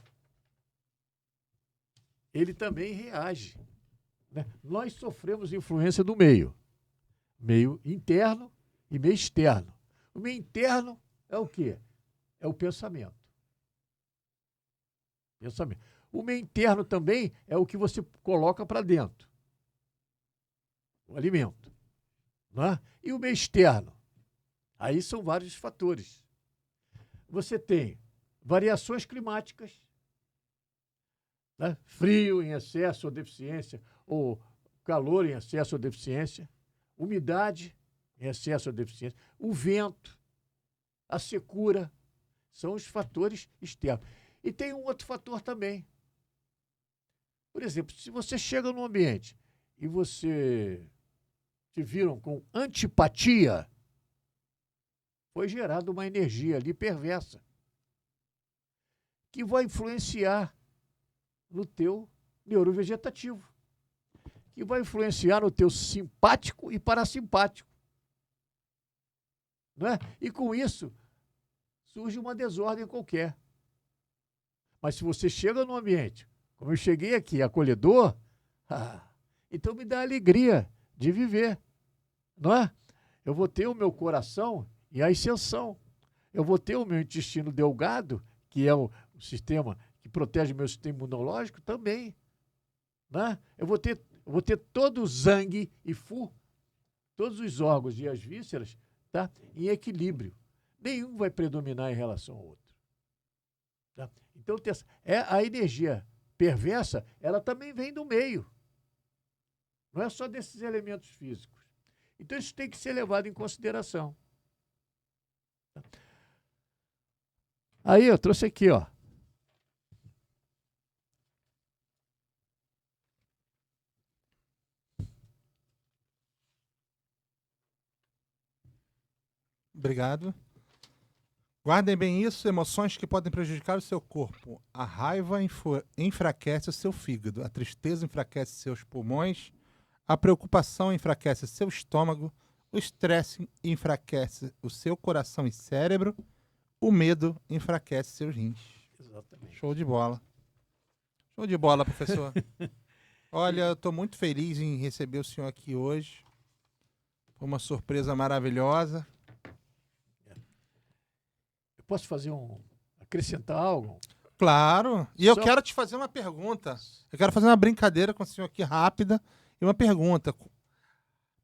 ele também reage. Né? Nós sofremos influência do meio interno e meio externo. O meio interno é o quê? É o pensamento. O meio interno também é o que você coloca para dentro. O alimento. Né? E o meio externo? Aí são vários fatores. Você tem variações climáticas, né? Frio em excesso ou deficiência, ou calor em excesso ou deficiência, umidade em excesso ou deficiência, o vento, a secura, são os fatores externos. E tem um outro fator também. Por exemplo, se você chega num ambiente e você te viram com antipatia, foi gerada uma energia ali perversa que vai influenciar no teu neurovegetativo, que vai influenciar no teu simpático e parasimpático. Não é? E com isso, surge uma desordem qualquer. Mas se você chega num ambiente, como eu cheguei aqui, acolhedor, então me dá alegria de viver. Não é? Eu vou ter o meu coração em ascensão. Eu vou ter o meu intestino delgado, que é o sistema que protege o meu sistema imunológico, também. Né? Eu vou ter todo o sangue e todos os órgãos e as vísceras, tá? Em equilíbrio. Nenhum vai predominar em relação ao outro. Tá? Então, a energia perversa, ela também vem do meio. Não é só desses elementos físicos. Então, isso tem que ser levado em consideração. Tá? Aí, eu trouxe aqui, ó. Obrigado. Guardem bem isso, emoções que podem prejudicar o seu corpo. A raiva enfraquece o seu fígado, a tristeza enfraquece seus pulmões, a preocupação enfraquece seu estômago, o estresse enfraquece o seu coração e cérebro, o medo enfraquece seus rins. Exatamente. Show de bola. Show de bola, professor. Olha, eu estou muito feliz em receber o senhor aqui hoje. Foi uma surpresa maravilhosa. Eu posso acrescentar algo? Claro. E eu quero te fazer uma pergunta. Eu quero fazer uma brincadeira com o senhor aqui rápida e uma pergunta.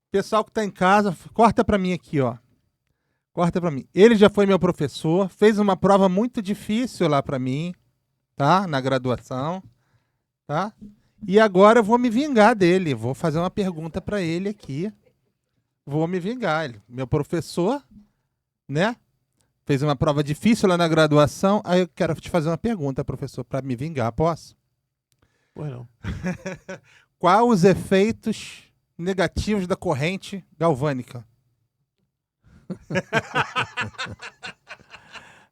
Pessoal que está em casa, corta para mim aqui, ó. Corta para mim. Ele já foi meu professor, fez uma prova muito difícil lá para mim, tá? Na graduação, tá? E agora eu vou me vingar dele. Vou fazer uma pergunta para ele aqui. Vou me vingar. Ele, meu professor, né? Fez uma prova difícil lá na graduação. Aí eu quero te fazer uma pergunta, professor, para me vingar. Posso? Pois não. Quais os efeitos negativos da corrente galvânica?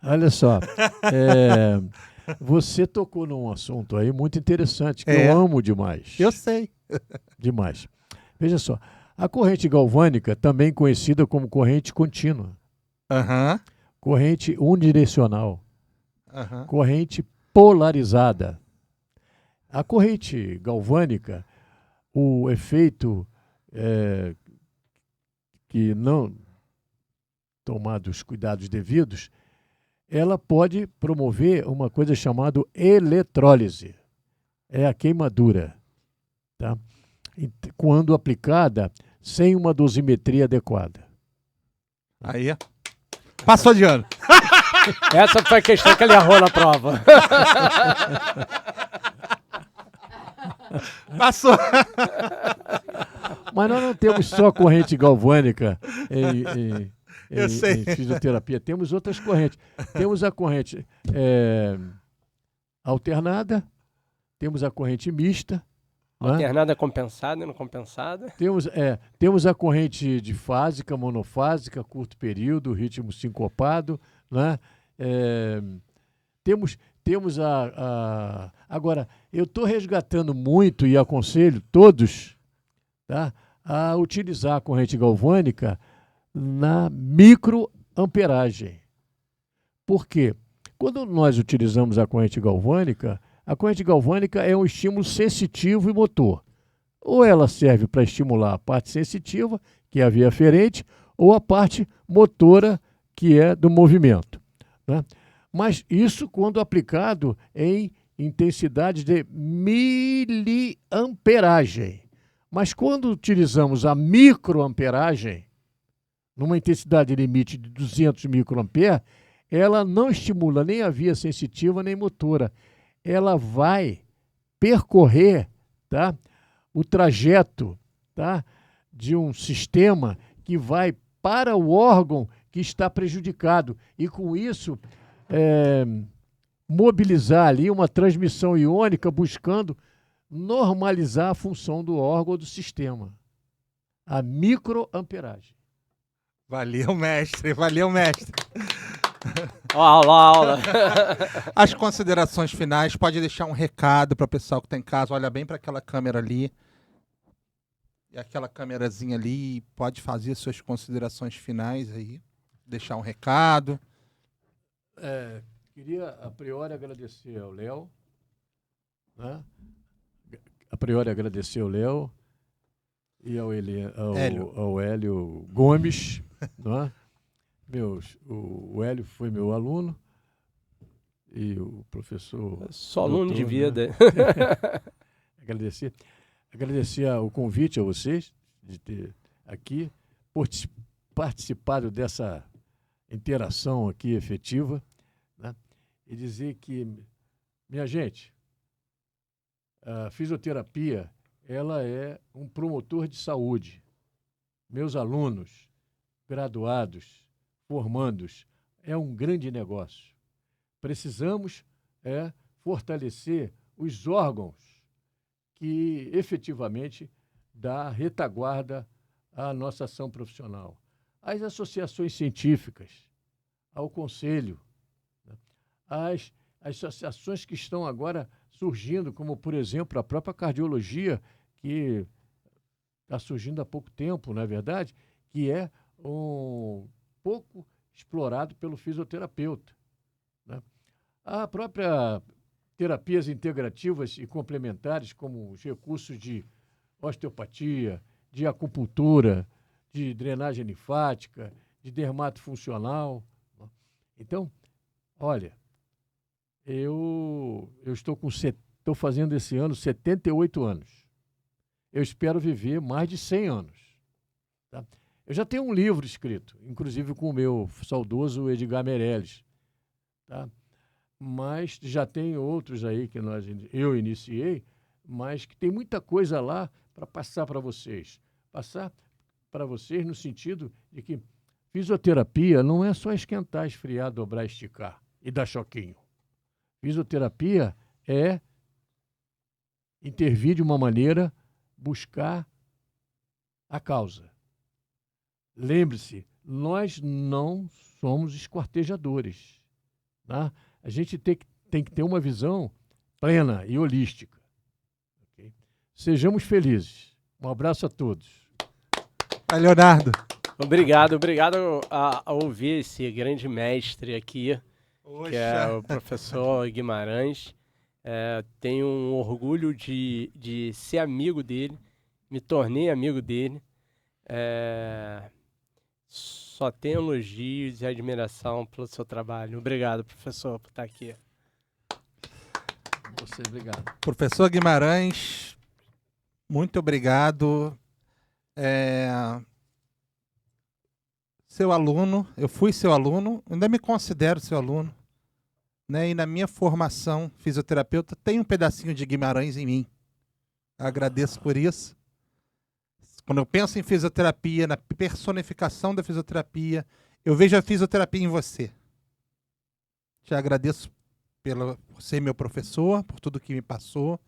Olha só, você tocou num assunto aí muito interessante, que eu amo demais. Eu sei. Demais. Veja só, a corrente galvânica, também conhecida como corrente contínua, corrente unidirecional, corrente polarizada. A corrente galvânica, o efeito que não tomado os cuidados devidos, ela pode promover uma coisa chamada eletrólise. É a queimadura, tá? Quando aplicada sem uma dosimetria adequada. Aí, passou de ano. Essa foi a questão que ele errou na prova. Passou. Mas nós não temos só corrente galvânica Eu sei. em fisioterapia. Temos outras correntes. Temos a corrente alternada, temos a corrente mista. Alternada, compensada e não compensada. Temos a corrente difásica, monofásica, curto período, ritmo sincopado. Né? Temos Agora, eu estou resgatando muito e aconselho todos, tá, a utilizar a corrente galvânica na microamperagem. Por quê? Quando nós utilizamos a corrente galvânica é um estímulo sensitivo e motor. Ou ela serve para estimular a parte sensitiva, que é a via aferente, ou a parte motora, que é do movimento. Né? Mas isso quando aplicado em intensidade de miliamperagem. Mas quando utilizamos a microamperagem, numa intensidade limite de 200 microamperes, ela não estimula nem a via sensitiva nem motora. Ela vai percorrer, tá, o trajeto, tá, de um sistema que vai para o órgão que está prejudicado. E com isso, mobilizar ali uma transmissão iônica buscando normalizar a função do órgão ou do sistema. A microamperagem. Valeu, mestre. Valeu, mestre. Aula. As considerações finais, pode deixar um recado para o pessoal que está em casa, olha bem para aquela câmera ali, e aquela câmerazinha ali, pode fazer suas considerações finais aí, deixar um recado. Queria, a priori, agradecer ao Léo, né? A priori, agradecer ao Léo e ao Hélio Gomes, né? O Hélio foi meu aluno e o professor... Só aluno de vida. Né? Agradecer o convite a vocês de ter aqui, por participado dessa interação aqui efetiva, né? E dizer que, minha gente, a fisioterapia, ela é um promotor de saúde. Meus alunos, graduados, formandos, é um grande negócio. Precisamos fortalecer os órgãos que efetivamente dá retaguarda à nossa ação profissional. As associações científicas, ao conselho, né? As associações que estão agora surgindo, como, por exemplo, a própria cardiologia, que está surgindo há pouco tempo, não é verdade? Que é pouco explorado pelo fisioterapeuta. Né? A própria terapias integrativas e complementares, como os recursos de osteopatia, de acupuntura, de drenagem linfática, de dermatofuncional. Então, olha, eu estou fazendo esse ano 78 anos. Eu espero viver mais de 100 anos. Tá? Eu já tenho um livro escrito, inclusive com o meu saudoso Edgar Meirelles. Tá? Mas já tem outros aí que eu iniciei, mas que tem muita coisa lá para passar para vocês. Passar para vocês no sentido de que fisioterapia não é só esquentar, esfriar, dobrar, esticar e dar choquinho. Fisioterapia é intervir de uma maneira, buscar a causa. Lembre-se, nós não somos esquartejadores. Tá? A gente tem que ter uma visão plena e holística. Okay? Sejamos felizes. Um abraço a todos. Leonardo. Obrigado a ouvir esse grande mestre aqui, que é o professor Guimarães. Tenho um orgulho de ser amigo dele, me tornei amigo dele. Só tenho elogios e admiração pelo seu trabalho. Obrigado, professor, por estar aqui. Você, obrigado. Professor Guimarães, muito obrigado. Seu aluno, eu fui seu aluno, ainda me considero seu aluno, né? E na minha formação fisioterapeuta tem um pedacinho de Guimarães em mim. Agradeço por isso. Quando eu penso em fisioterapia, na personificação da fisioterapia, eu vejo a fisioterapia em você. Te agradeço por ser meu professor, por tudo que me passou,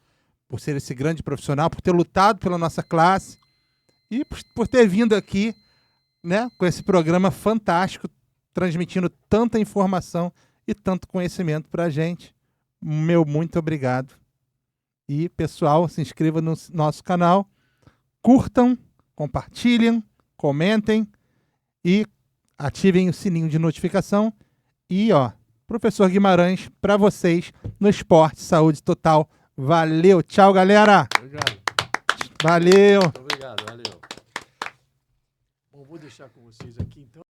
por ser esse grande profissional, por ter lutado pela nossa classe e por ter vindo aqui, né, com esse programa fantástico, transmitindo tanta informação e tanto conhecimento para a gente. Meu muito obrigado. E, pessoal, se inscreva no nosso canal, curtam, compartilhem, comentem e ativem o sininho de notificação. E, professor Guimarães, para vocês no Esporte Saúde Total. Valeu, tchau, galera. Obrigado. Valeu. Obrigado, valeu. Bom, vou deixar com vocês aqui, então.